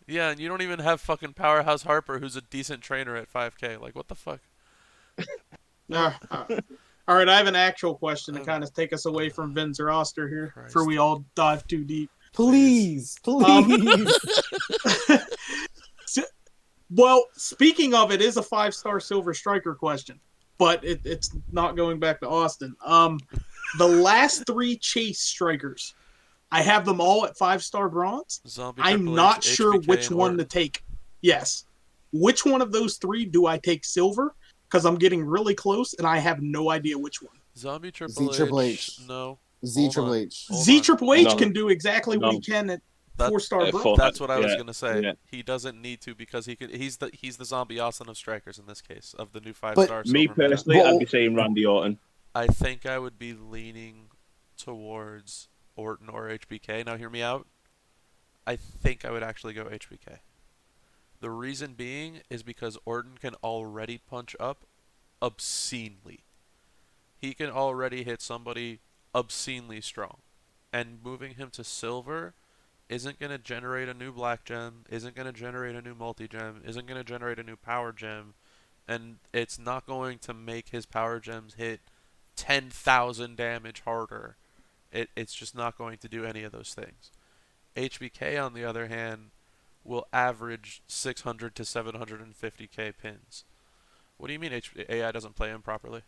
Yeah, and you don't even have fucking Powerhouse Harper, who's a decent trainer at 5k. Like, what the fuck? All right, I have an actual question to kind of take us away from Vin's roster here, before we all dive too deep. Please. Well, speaking of, it is a 5-star Silver Striker question, but it's not going back to Austin. The last 3 Chase Strikers, I have them all at 5-star bronze. I'm not sure which one to take. Yes. Which one of those 3 do I take silver? Because I'm getting really close, and I have no idea which one. Zombie Triple H. No. Z Triple H. Z Triple H can do exactly what he can at 4-star bronze. That's what I was gonna say. Yeah. He doesn't need to because he could. He's the Zombie Austin of strikers in this case of the new 5-star. Me personally, I'd be saying Randy Orton. I think I would be leaning towards Orton or HBK. Now hear me out. I think I would actually go HBK. The reason being is because Orton can already punch up obscenely. He can already hit somebody obscenely strong. And moving him to silver isn't going to generate a new black gem, isn't going to generate a new multi-gem, isn't going to generate a new power gem, and it's not going to make his power gems hit 10,000 damage harder. It's just not going to do any of those things. HBK, on the other hand, will average 600 to 750k pins. What do you mean AI doesn't play him properly?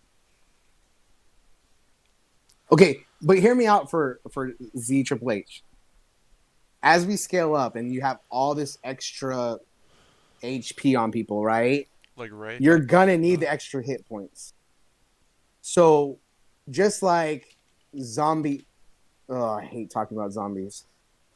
Okay, but hear me out for Z Triple H. As we scale up and you have all this extra HP on people, right? Like Ray. You're gonna need the extra hit points. So, just like zombie, I hate talking about zombies.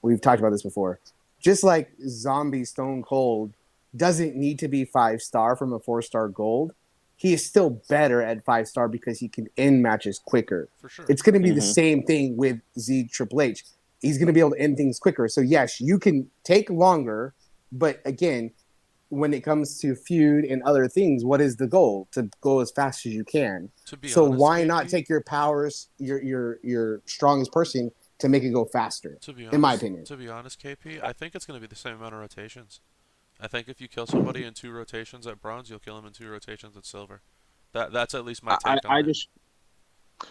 We've talked about this before. Just like zombie Stone Cold doesn't need to be 5-star from a 4-star gold. He is still better at 5-star because he can end matches quicker. For sure. It's going to be the same thing with Z Triple H. He's going to be able to end things quicker. So yes, you can take longer, but again, when it comes to feud and other things, what is the goal? To go as fast as you can. So honest, why not take your powers, your strongest person, to make it go faster? To be honest, in my opinion. To be honest, KP, I think it's going to be the same amount of rotations. I think if you kill somebody in 2 rotations at bronze, you'll kill him in 2 rotations at silver. That's at least my take on it.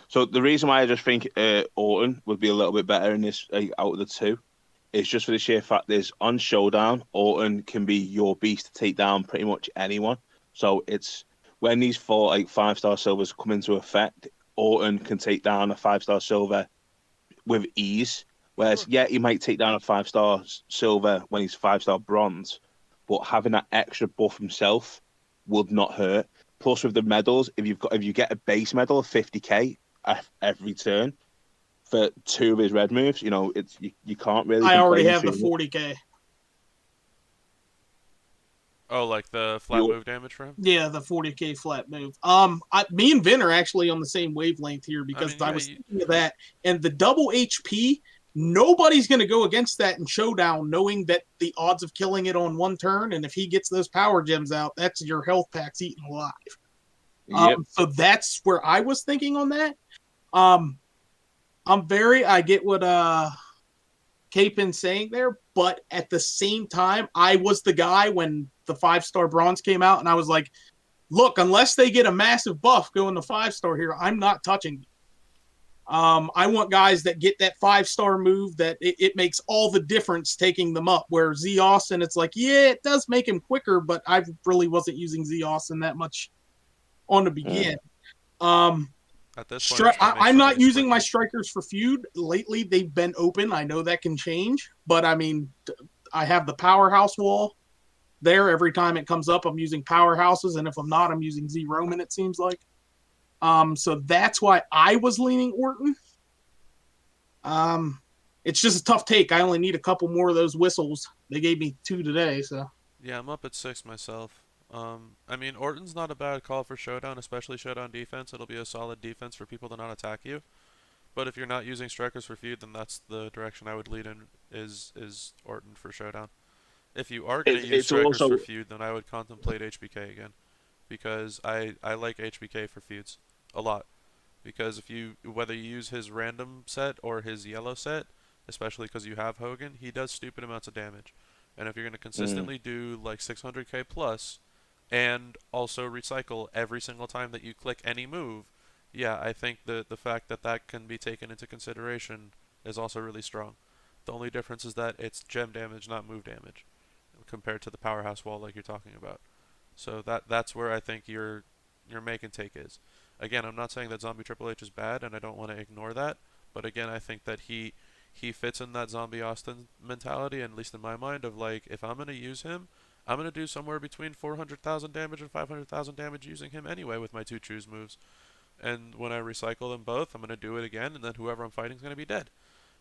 So the reason why I just think Orton would be a little bit better in this out of the 2 is just for the sheer fact is on Showdown, Orton can be your beast to take down pretty much anyone. So it's when these 4 5-star silvers come into effect, Orton can take down a 5-star silver with ease. Whereas, yeah, he might take down a 5-star silver when he's 5-star bronze, but having that extra buff himself would not hurt. Plus, with the medals, if you get a base medal of 50k every turn for 2 of his red moves, you can't really. I already have the 40k. Oh, like the flat move damage for him? Yeah, the 40k flat move. Me and Vin are actually on the same wavelength here because I was thinking of that. And the double HP, nobody's going to go against that in Showdown, knowing that the odds of killing it on 1 turn, and if he gets those power gems out, that's your health packs eaten alive. Yep. So that's where I was thinking on that. I get what Kpinsa saying there, but at the same time, I was the guy when the 5-star bronze came out, and I was like, look, unless they get a massive buff going to 5-star here, I'm not touching them. I want guys that get that 5-star move that it makes all the difference taking them up. Where Z Austin, it's like, yeah, it does make him quicker, but I really wasn't using Z Austin that much on the begin. At this point, I'm not using my strikers for feud. Lately, they've been open. I know that can change, but I mean, I have the powerhouse wall there. Every time it comes up, I'm using powerhouses, and if I'm not, I'm using Z Roman, it seems like. So that's why I was leaning Orton. It's just a tough take. I only need a couple more of those whistles. They gave me 2 today, so. Yeah, I'm up at 6 myself. I mean, Orton's not a bad call for Showdown, especially Showdown defense. It'll be a solid defense for people to not attack you. But if you're not using strikers for feud, then that's the direction I would lead in, is Orton for Showdown. If you are going to use strikers for feud, then I would contemplate HBK again. Because I like HBK for feuds a lot. Because whether you use his random set or his yellow set, especially because you have Hogan, he does stupid amounts of damage. And if you're going to consistently do like 600k plus, and also recycle every single time that you click any move, yeah, I think the fact that can be taken into consideration is also really strong. The only difference is that it's gem damage, not move damage, compared to the powerhouse wall like you're talking about. So that's where I think your make and take is. Again, I'm not saying that Zombie Triple H is bad, and I don't want to ignore that, but again, I think that he fits in that Zombie Austin mentality, and at least in my mind, of like, if I'm going to use him, I'm going to do somewhere between 400,000 damage and 500,000 damage using him anyway with my 2 choose moves. And when I recycle them both, I'm going to do it again, and then whoever I'm fighting is going to be dead.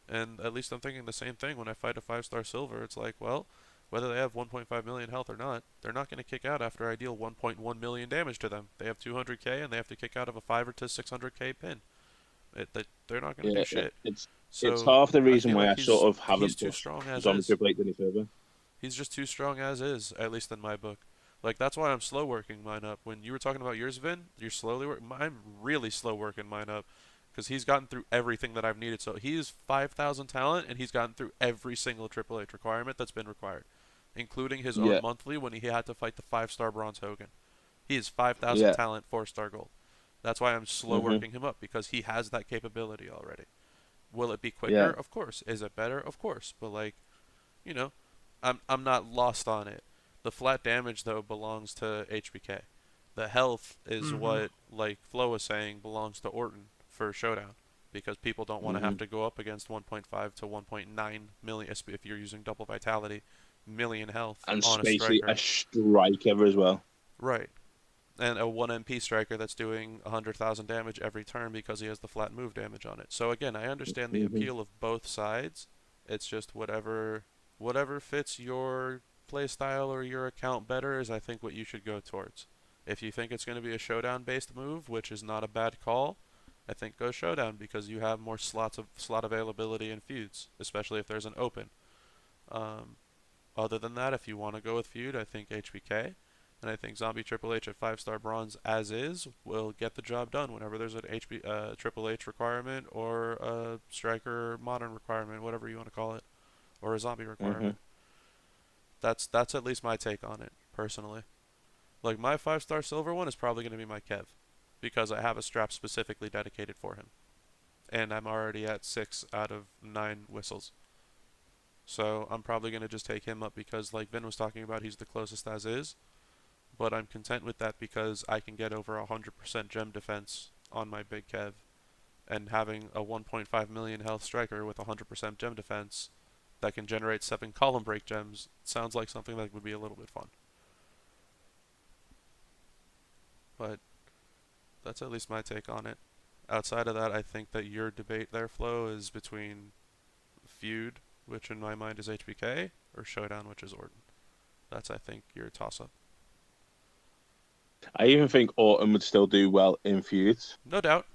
And at least I'm thinking the same thing when I fight a 5-star silver. It's like, well, whether they have 1.5 million health or not, they're not going to kick out after I deal 1.1 million damage to them. They have 200k, and they have to kick out of a 500 to 600k pin. They're not going to do shit. It's half the reason why like I sort of haven't he's too strong as Zombie is. Triple H any further. He's just too strong as is, at least in my book. Like, that's why I'm slow working mine up. When you were talking about yours, Vin, you're slowly working. I'm really slow working mine up because he's gotten through everything that I've needed. So he's 5,000 talent, and he's gotten through every single Triple H requirement that's been required, including his own monthly when he had to fight the 5-star bronze Hogan. He is 5,000 talent, 4-star gold. That's why I'm slow working him up, because he has that capability already. Will it be quicker? Of course. Is it better? Of course. But, like, you know, I'm not lost on it. The flat damage, though, belongs to HBK. The health is what, like Flo was saying, belongs to Orton for Showdown, because people don't want to have to go up against 1.5 to 1.9 million, if you're using double vitality, million health and on a basically striker. A striker as well. Right. And a 1 MP striker that's doing 100,000 damage every turn because he has the flat move damage on it. So again, I understand the appeal of both sides. It's just whatever fits your playstyle or your account better is, I think, what you should go towards. If you think it's going to be a showdown based move, which is not a bad call, I think go showdown, because you have more slot availability in feuds, especially if there's an open. Other than that, if you want to go with feud, I think HBK. And I think Zombie Triple H at 5-star bronze as is will get the job done whenever there's an Triple H requirement or a striker modern requirement, whatever you want to call it, or a zombie requirement. That's at least my take on it, personally. Like, my 5-star silver one is probably going to be my Kev, because I have a strap specifically dedicated for him. And I'm already at 6 out of 9 whistles. So I'm probably going to just take him up because, like Vin was talking about, he's the closest as is. But I'm content with that because I can get over 100% gem defense on my big Kev. And having a 1.5 million health striker with 100% gem defense that can generate 7 column break gems sounds like something that would be a little bit fun. But that's at least my take on it. Outside of that, I think that your debate there, Flo, is between feud, which in my mind is HBK, or showdown, which is Orton. That's, I think, your toss-up. I even think Orton would still do well in feuds. No doubt.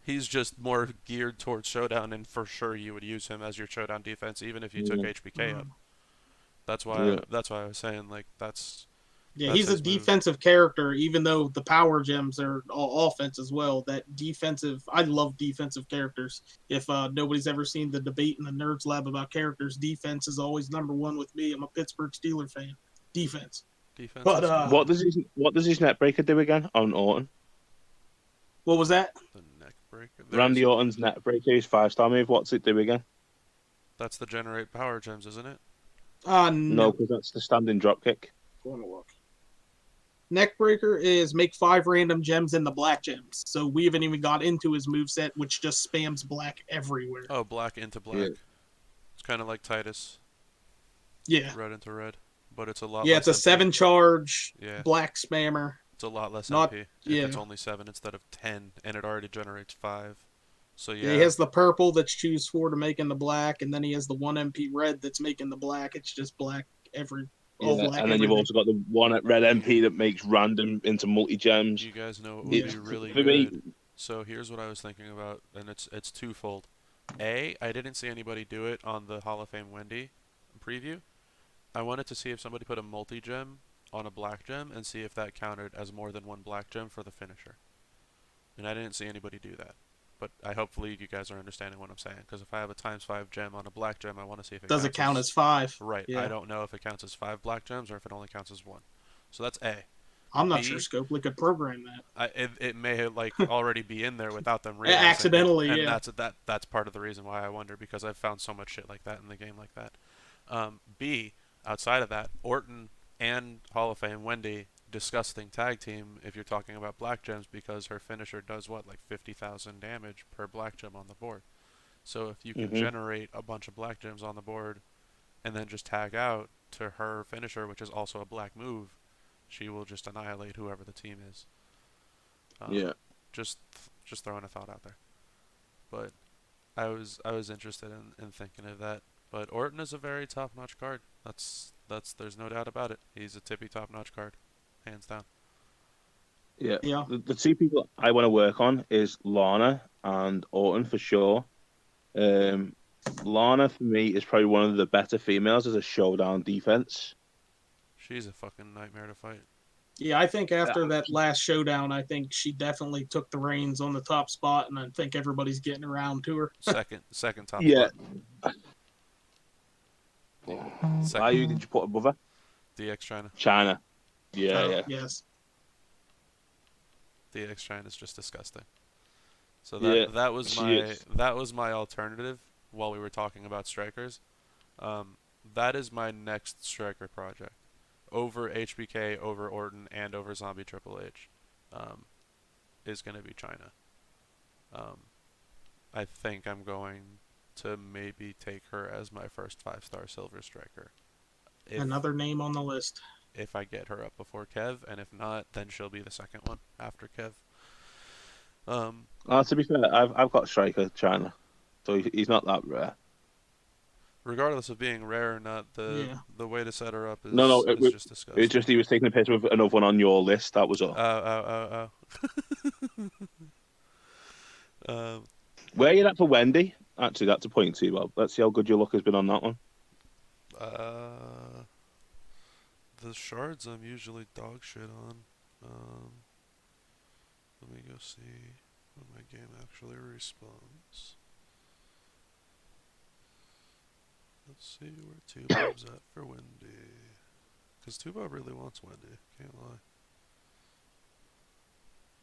He's just more geared towards showdown, and for sure you would use him as your showdown defense, even if you took HBK up. That's why I was saying, like, that's he's a defensive character, even though the power gems are all offense as well. I love defensive characters. If nobody's ever seen the debate in the Nerds Lab about characters, defense is always number one with me. I'm a Pittsburgh Steelers fan. Defense. But what does his net breaker do again on Orton? What was that? The neck breaker. Randy Orton's net breaker, his 5-star move. What's it do again? That's the generate power gems, isn't it? No, because that's the standing drop kick. Going to look. Neckbreaker is make 5 random gems in the black gems. So we haven't even got into his moveset, which just spams black everywhere. Oh, black into black. Yeah. It's kind of like Titus. Yeah. Red into red. But it's a lot less. Yeah, it's a MP. 7 charge black spammer. It's a lot less MP. If it's only 7 instead of 10, and it already generates 5. So yeah. He has the purple that's choose 4 to make in the black, and then he has the 1 MP red that's making the black. It's just black every. Black and then you've also got the one at red MP that makes random into multi gems. You guys know it would be really good. So here's what I was thinking about, and it's twofold. I didn't see anybody do it on the Hall of Fame Wendy preview. I wanted to see if somebody put a multi gem on a black gem and see if that counted as more than 1 black gem for the finisher. And I didn't see anybody do that. But hopefully you guys are understanding what I'm saying, because if I have a ×5 gem on a black gem, I want to see if it does it count as 5. Right. Yeah. I don't know if it counts as 5 black gems or if it only counts as 1. So that's A. I'm not sure Scopely could program that. It may already be in there without them realizing accidentally. And yeah. That's part of the reason why I wonder, because I've found so much shit like that in the game like that. B, outside of that, Orton and Hall of Fame Wendy, disgusting tag team if you're talking about black gems, because her finisher does like 50,000 damage per black gem on the board. So if you can generate a bunch of black gems on the board and then just tag out to her finisher, which is also a black move, she will just annihilate whoever the team is. Just throwing a thought out there. But I was interested in thinking of that. But Orton is a very top-notch card. That's there's no doubt about it. He's a tippy top-notch card. Hands down. Yeah. The 2 people I want to work on is Lana and Orton for sure. Lana for me is probably one of the better females as a showdown defense. She's a fucking nightmare to fight. Yeah, I think after that last showdown, I think she definitely took the reins on the top spot, and I think everybody's getting around to her. second top yeah. spot. Why did you put above her? DX China. China. Yeah. Yes. DX China is just disgusting. So that was my alternative while we were talking about strikers. That is my next striker project. Over HBK, over Orton, and over Zombie Triple H, is going to be China. I think I'm going to maybe take her as my first 5-star silver striker. Another name on the list. If I get her up before Kev, and if not, then she'll be the second one after Kev. To be fair, I've got striker China, so he's not that rare. Regardless of being rare or not, the way to set her up is just disgusting. It's just he was taking a piss with another one on your list. That was all. Where are you at for Wendy? Actually, that's a point to you, Bob. Let's see how good your luck has been on that one. The shards I'm usually dog shit on. Let me go see when my game actually respawns. Let's see where 2Bob's at for Wendy. Because 2Bob really wants Wendy. Can't lie.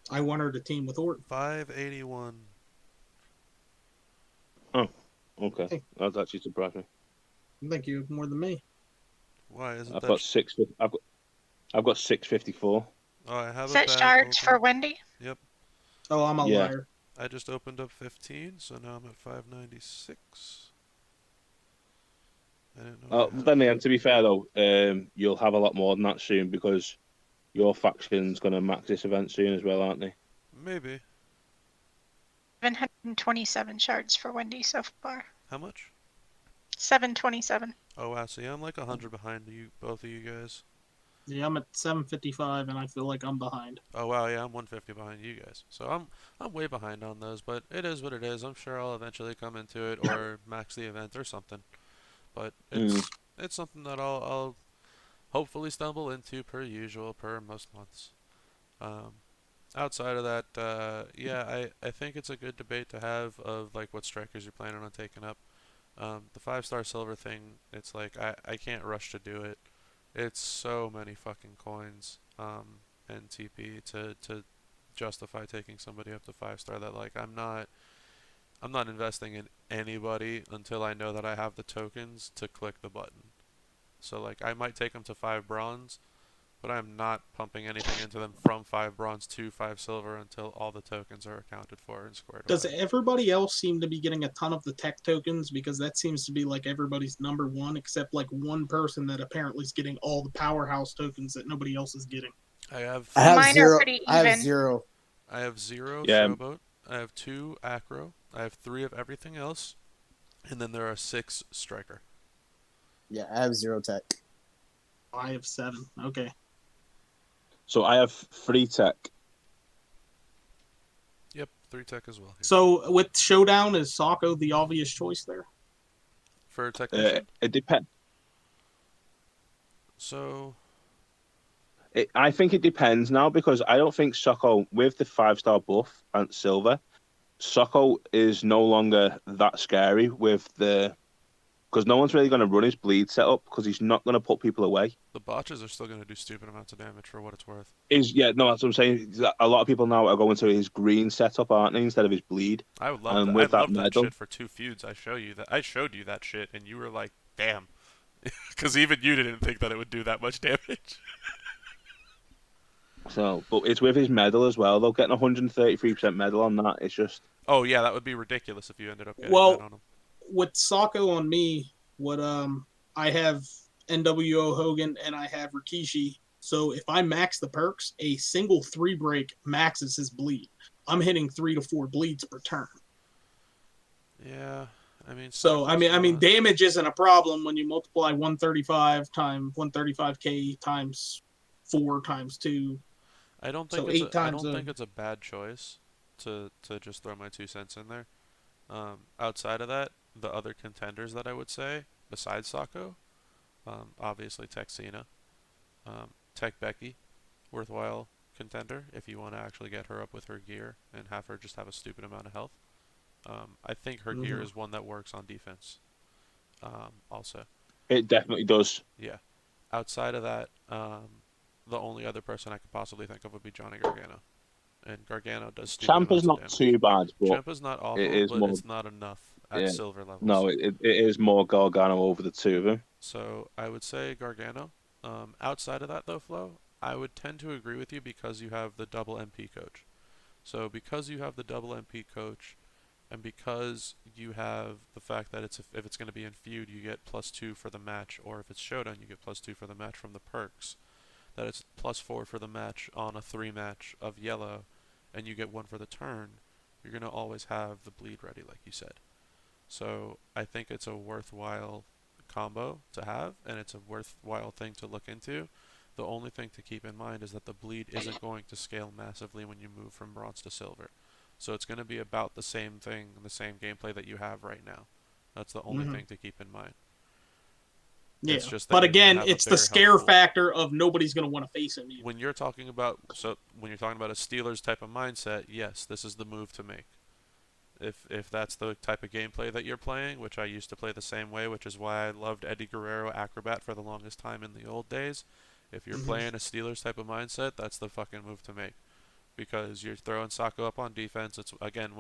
I want her to team with Orton. 581. Oh, okay. Hey. That's actually surprising. I think you have more than me. Why isn't I've got 654. Oh, I have Is that shards for Wendy? Yep. Oh, I'm a liar. I just opened up 15, so now I'm at 596. I didn't know. Then again, to be fair though, you'll have a lot more than that soon because your faction's going to max this event soon as well, aren't they? Maybe. 727 shards for Wendy so far. How much? 727. Oh wow, so yeah, I'm like 100 behind you, both of you guys. Yeah, I'm at 755, and I feel like I'm behind. Oh wow, yeah, I'm 150 behind you guys. So I'm way behind on those, but it is what it is. I'm sure I'll eventually come into it or max the event or something. But it's something that I'll hopefully stumble into per usual, per most months. Outside of that, I think it's a good debate to have of like what strikers you're planning on taking up. The 5-star silver thing, it's like I can't rush to do it. It's so many fucking coins and TP to justify taking somebody up to 5-star that like I'm not investing in anybody until I know that I have the tokens to click the button. So like I might take them to 5 bronze, but I'm not pumping anything into them from 5 bronze to 5 silver until all the tokens are accounted for and squared away. Does everybody else seem to be getting a ton of the tech tokens? Because that seems to be like everybody's number one, except like one person that apparently is getting all the powerhouse tokens that nobody else is getting. I have zero. I have zero. I have 0 Showboat. I have 2 Acro. I have 3 of everything else. And then there are 6 Striker. Yeah, I have 0 tech. I have 7. Okay. So I have 3 tech. Yep, 3 tech as well. Here. So with Showdown, is Socko the obvious choice there? For technician? It depends. So... I think it depends now because I don't think Socko, with the 5-star buff and silver, Socko is no longer that scary with the... Because no one's really going to run his bleed setup because he's not going to put people away. The botches are still going to do stupid amounts of damage for what it's worth. That's what I'm saying. A lot of people now are going to his green setup, aren't they, instead of his bleed. I would love that. I love that shit for 2 feuds. I showed you that shit, and you were like, damn. Because even you didn't think that it would do that much damage. So, but it's with his medal as well, though. Getting 133% medal on that, it's just... Oh, yeah, that would be ridiculous if you ended up getting that on him. With Socko on me, I have NWO Hogan and I have Rikishi. So if I max the perks, a single 3 break maxes his bleed. I'm hitting 3 to 4 bleeds per turn. Yeah, I mean. So I mean, damage isn't a problem when you multiply 135 times 135k times 4 times 2. I don't think it's a bad choice. to just throw my 2 cents in there. Outside of that, the other contenders that I would say, besides Sako, obviously Tech Cena, Tech Becky, worthwhile contender if you want to actually get her up with her gear and have her just have a stupid amount of health. I think her gear is one that works on defense. Also, it definitely does. Yeah. Outside of that, the only other person I could possibly think of would be Johnny Gargano, and Gargano does stupid Ciampa's amounts of not damage. too bad, but Ciampa's not awful, but it's not enough at silver levels. No, it is more Gargano over the two of them. So I would say Gargano. Outside of that, though, Flo, I would tend to agree with you because you have the double MP coach. So because you have the double MP coach, and because you have the fact that if it's going to be in feud, you get +2 for the match, or if it's showdown, you get +2 for the match from the perks. That it's +4 for the match on a 3-match of yellow, and you get 1 for the turn. You're going to always have the bleed ready, like you said. So I think it's a worthwhile combo to have, and it's a worthwhile thing to look into. The only thing to keep in mind is that the bleed isn't going to scale massively when you move from bronze to silver. So it's going to be about the same thing, the same gameplay that you have right now. That's the only thing to keep in mind. Yeah, it's just but again, it's the scare factor of nobody's going to want to face him either. When you're talking about a Steelers type of mindset, yes, this is the move to make. If that's the type of gameplay that you're playing, which I used to play the same way, which is why I loved Eddie Guerrero Acrobat for the longest time in the old days. If you're playing a Steelers type of mindset, that's the fucking move to make. Because you're throwing Sako up on defense. It's again,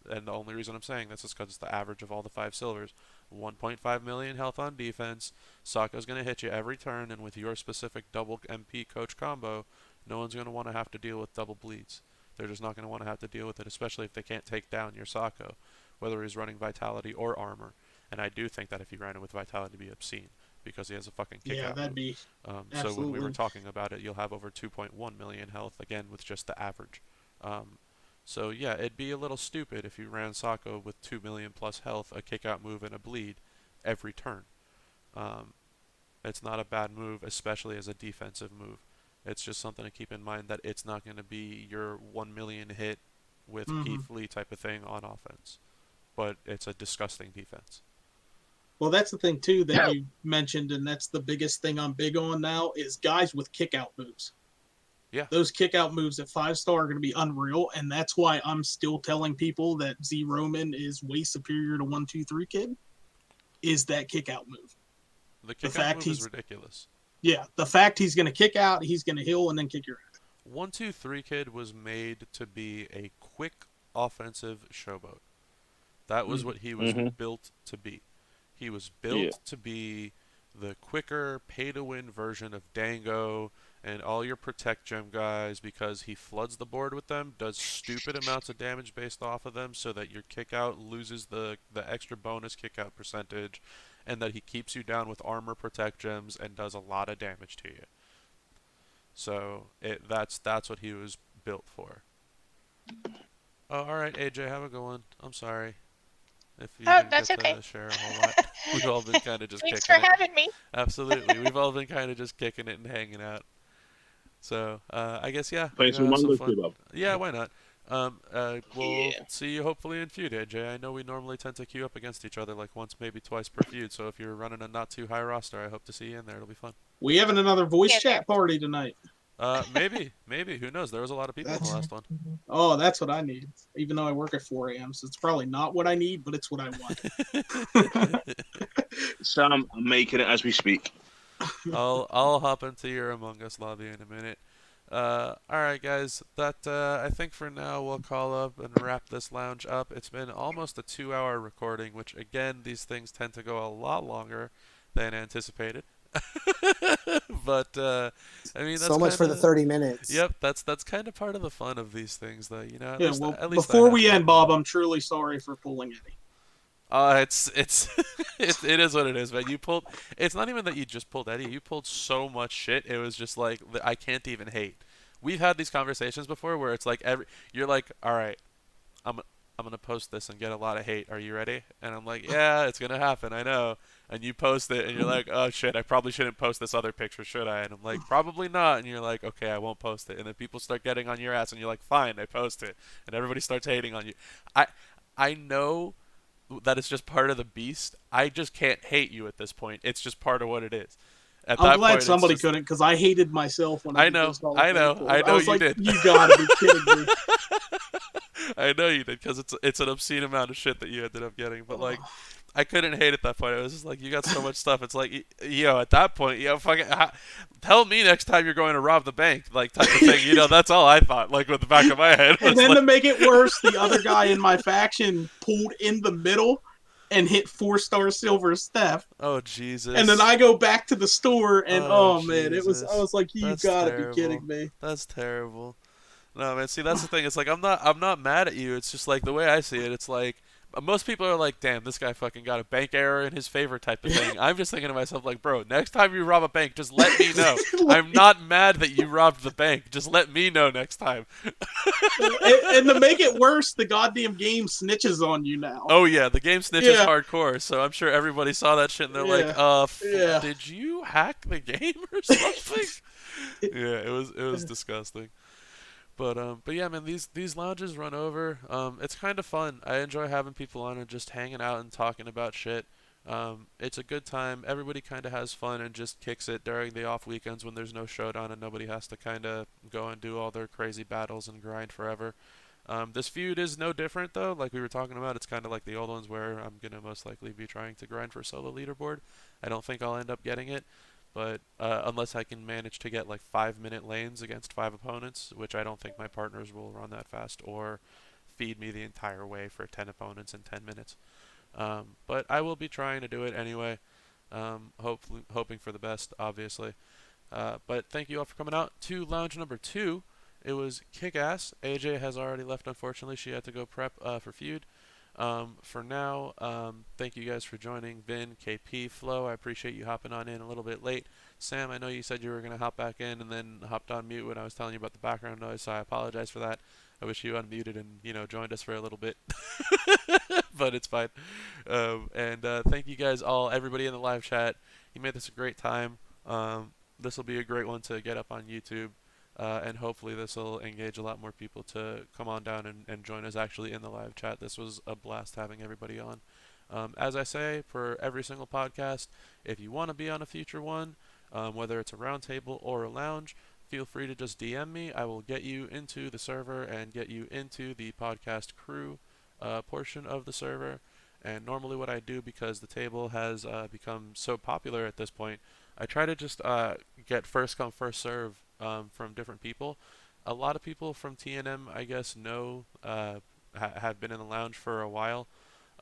and the only reason I'm saying this is because it's the average of all the 5 silvers. 1.5 million health on defense. Sako's going to hit you every turn, and with your specific double MP coach combo, no one's going to want to have to deal with double bleeds. They're just not going to want to have to deal with it, especially if they can't take down your Sako, whether he's running Vitality or Armor. And I do think that if he ran it with Vitality, it'd be obscene, because he has a fucking kick out that'd be so when we were talking about it, you'll have over 2.1 million health, again, with just the average. So yeah, it'd be a little stupid if you ran Sako with 2 million plus health, a kick out move, and a bleed every turn. It's not a bad move, especially as a defensive move. It's just something to keep in mind that it's not going to be your 1 million hit with Keith Lee type of thing on offense. But it's a disgusting defense. Well, that's the thing, too, that you mentioned, and that's the biggest thing I'm big on now, is guys with kick-out moves. Yeah. Those kick-out moves at 5-star are going to be unreal, and that's why I'm still telling people that Z Roman is way superior to 1-2-3 Kid, is that kick-out move. The kick-out move is ridiculous. Yeah, the fact he's going to kick out, he's going to heal, and then kick your ass. 1-2-3 Kid was made to be a quick offensive showboat. That was what he was built to be. He was built to be the quicker, pay-to-win version of Dango and all your Protect Gem guys, because he floods the board with them, does stupid amounts of damage based off of them so that your kick-out loses the extra bonus kick-out percentage, and that he keeps you down with armor Protect Gems and does a lot of damage to you. So that's what he was built for. Oh, alright, AJ, have a good one. I'm sorry. If you didn't that's get okay. to share a whole lot. We've all been kind of just Thanks kicking for having me. Absolutely. We've all been kind of just kicking it and hanging out. So, I guess, yeah. Play some Mango fun. Bob. Yeah, why not? We'll see you hopefully in feud, AJ. I know we normally tend to queue up against each other like once, maybe twice per feud. So if you're running a not too high roster, I hope to see you in there. It'll be fun. We having another voice chat party tonight. Maybe. Who knows? There was a lot of people in the last one. Oh, that's what I need. Even though I work at 4 a.m., so it's probably not what I need, but it's what I want. Sam, I'm making it as we speak. I'll hop into your Among Us lobby in a minute. All right, guys. That I think for now we'll call up and wrap this lounge up. It's been almost a 2-hour recording, which again, these things tend to go a lot longer than anticipated. But I mean, that's so much for the 30 minutes. Yep, that's kind of part of the fun of these things, though. You know. At least before we end, Bob, I'm truly sorry for pulling Eddie. It is what it is, man. It's not even that you just pulled Eddie. You pulled so much shit. It was just like, I can't even hate. We've had these conversations before where it's like you're like, all right, I'm gonna post this and get a lot of hate. Are you ready? And I'm like, yeah, it's gonna happen. I know. And you post it, and you're like, oh shit, I probably shouldn't post this other picture, should I? And I'm like, probably not. And you're like, okay, I won't post it. And then people start getting on your ass, and you're like, fine, I post it. And everybody starts hating on you. I I know that it's just part of the beast. I just can't hate you at this point. It's just part of what it is. At I'm that glad point, somebody just, couldn't, because I hated myself when I know, I was you like, did. You gotta be kidding me. I know you did, because it's an obscene amount of shit that you ended up getting. But like, I couldn't hate at that point. It was just like, you got so much stuff. It's like, yo, at that point, fucking tell me next time you're going to rob the bank, like, type of thing. That's all I thought, like, with the back of my head. And then like, to make it worse, the other guy in my faction pulled in the middle and hit 4-star silver Steph. Oh Jesus! And then I go back to the store, and man, I Jesus. was like, you That's gotta terrible. be kidding me. That's terrible. No, man. See, that's the thing. It's like, I'm not mad at you. It's just like, the way I see it. It's like, most people are like, damn, this guy fucking got a bank error in his favor, type of thing. I'm just thinking to myself, like, bro, next time you rob a bank, just let me know. I'm not mad that you robbed the bank. Just let me know next time. And to make it worse, the goddamn game snitches on you now. Oh yeah, the game snitches hardcore. So I'm sure everybody saw that shit and they're like, did you hack the game or something? Yeah, it was disgusting. But yeah, man, these lounges run over. It's kind of fun. I enjoy having people on and just hanging out and talking about shit. It's a good time. Everybody kind of has fun and just kicks it during the off weekends when there's no showdown and nobody has to kind of go and do all their crazy battles and grind forever. This feud is no different though. Like we were talking about, it's kind of like the old ones where I'm gonna most likely be trying to grind for solo leaderboard. I don't think I'll end up getting it. But unless I can manage to get like 5-minute lanes against 5 opponents, which I don't think my partners will run that fast, or feed me the entire way for 10 opponents in 10 minutes. But I will be trying to do it anyway, hoping for the best, obviously. But thank you all for coming out to lounge number 2. It was kick-ass. AJ has already left, unfortunately. She had to go prep for feud. For now, thank you guys for joining. Vin, KP, Flo, I appreciate you hopping on in a little bit late. Sam, I know you said you were going to hop back in and then hopped on mute when I was telling you about the background noise, so I apologize for that. I wish you unmuted and, joined us for a little bit. But it's fine. And thank you guys all, everybody in the live chat. You made this a great time. This will be a great one to get up on YouTube. And hopefully this will engage a lot more people to come on down and join us actually in the live chat. This was a blast having everybody on. As I say, for every single podcast, if you want to be on a future one, whether it's a roundtable or a lounge, feel free to just DM me. I will get you into the server and get you into the podcast crew portion of the server. And normally what I do, because the table has become so popular at this point, I try to just get first come, first serve from different people. A lot of people from TNM, I guess, have been in the lounge for a while,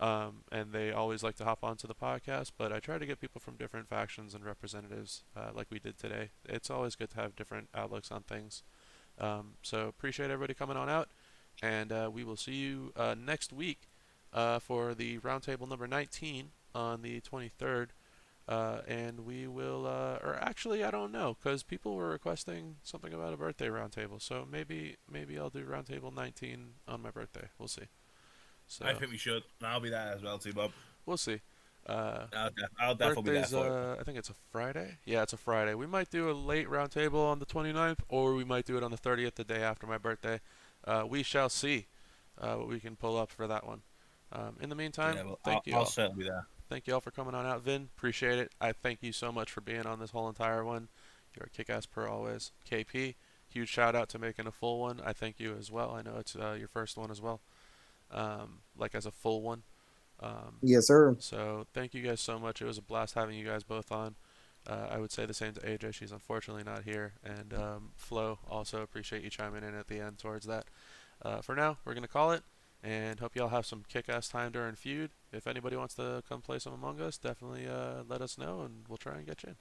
and they always like to hop onto the podcast, but I try to get people from different factions and representatives like we did today. It's always good to have different outlooks on things. So appreciate everybody coming on out, and we will see you next week for the roundtable number 19 on the 23rd. And we will, or actually, I don't know, because people were requesting something about a birthday roundtable. So maybe I'll do roundtable 19 on my birthday. We'll see. So I think we should. I'll be there as well too, Bob. We'll see. I'll definitely be there for it. I think it's a Friday. Yeah, it's a Friday. We might do a late roundtable on the 29th, or we might do it on the 30th, the day after my birthday. We shall see what we can pull up for that one. In the meantime, thank you all. I'll certainly be there. Thank you all for coming on out. Vin, appreciate it. I thank you so much for being on this whole entire one. You're a kick-ass per always. KP, huge shout out to making a full one. I thank you as well. I know it's your first one as well, like as a full one. Yes, sir. So thank you guys so much. It was a blast having you guys both on. I would say the same to AJ. She's unfortunately not here. And Flo, also appreciate you chiming in at the end towards that. For now, we're going to call it. And hope y'all have some kick-ass time during feud. If anybody wants to come play some Among Us, definitely let us know, and we'll try and get you in.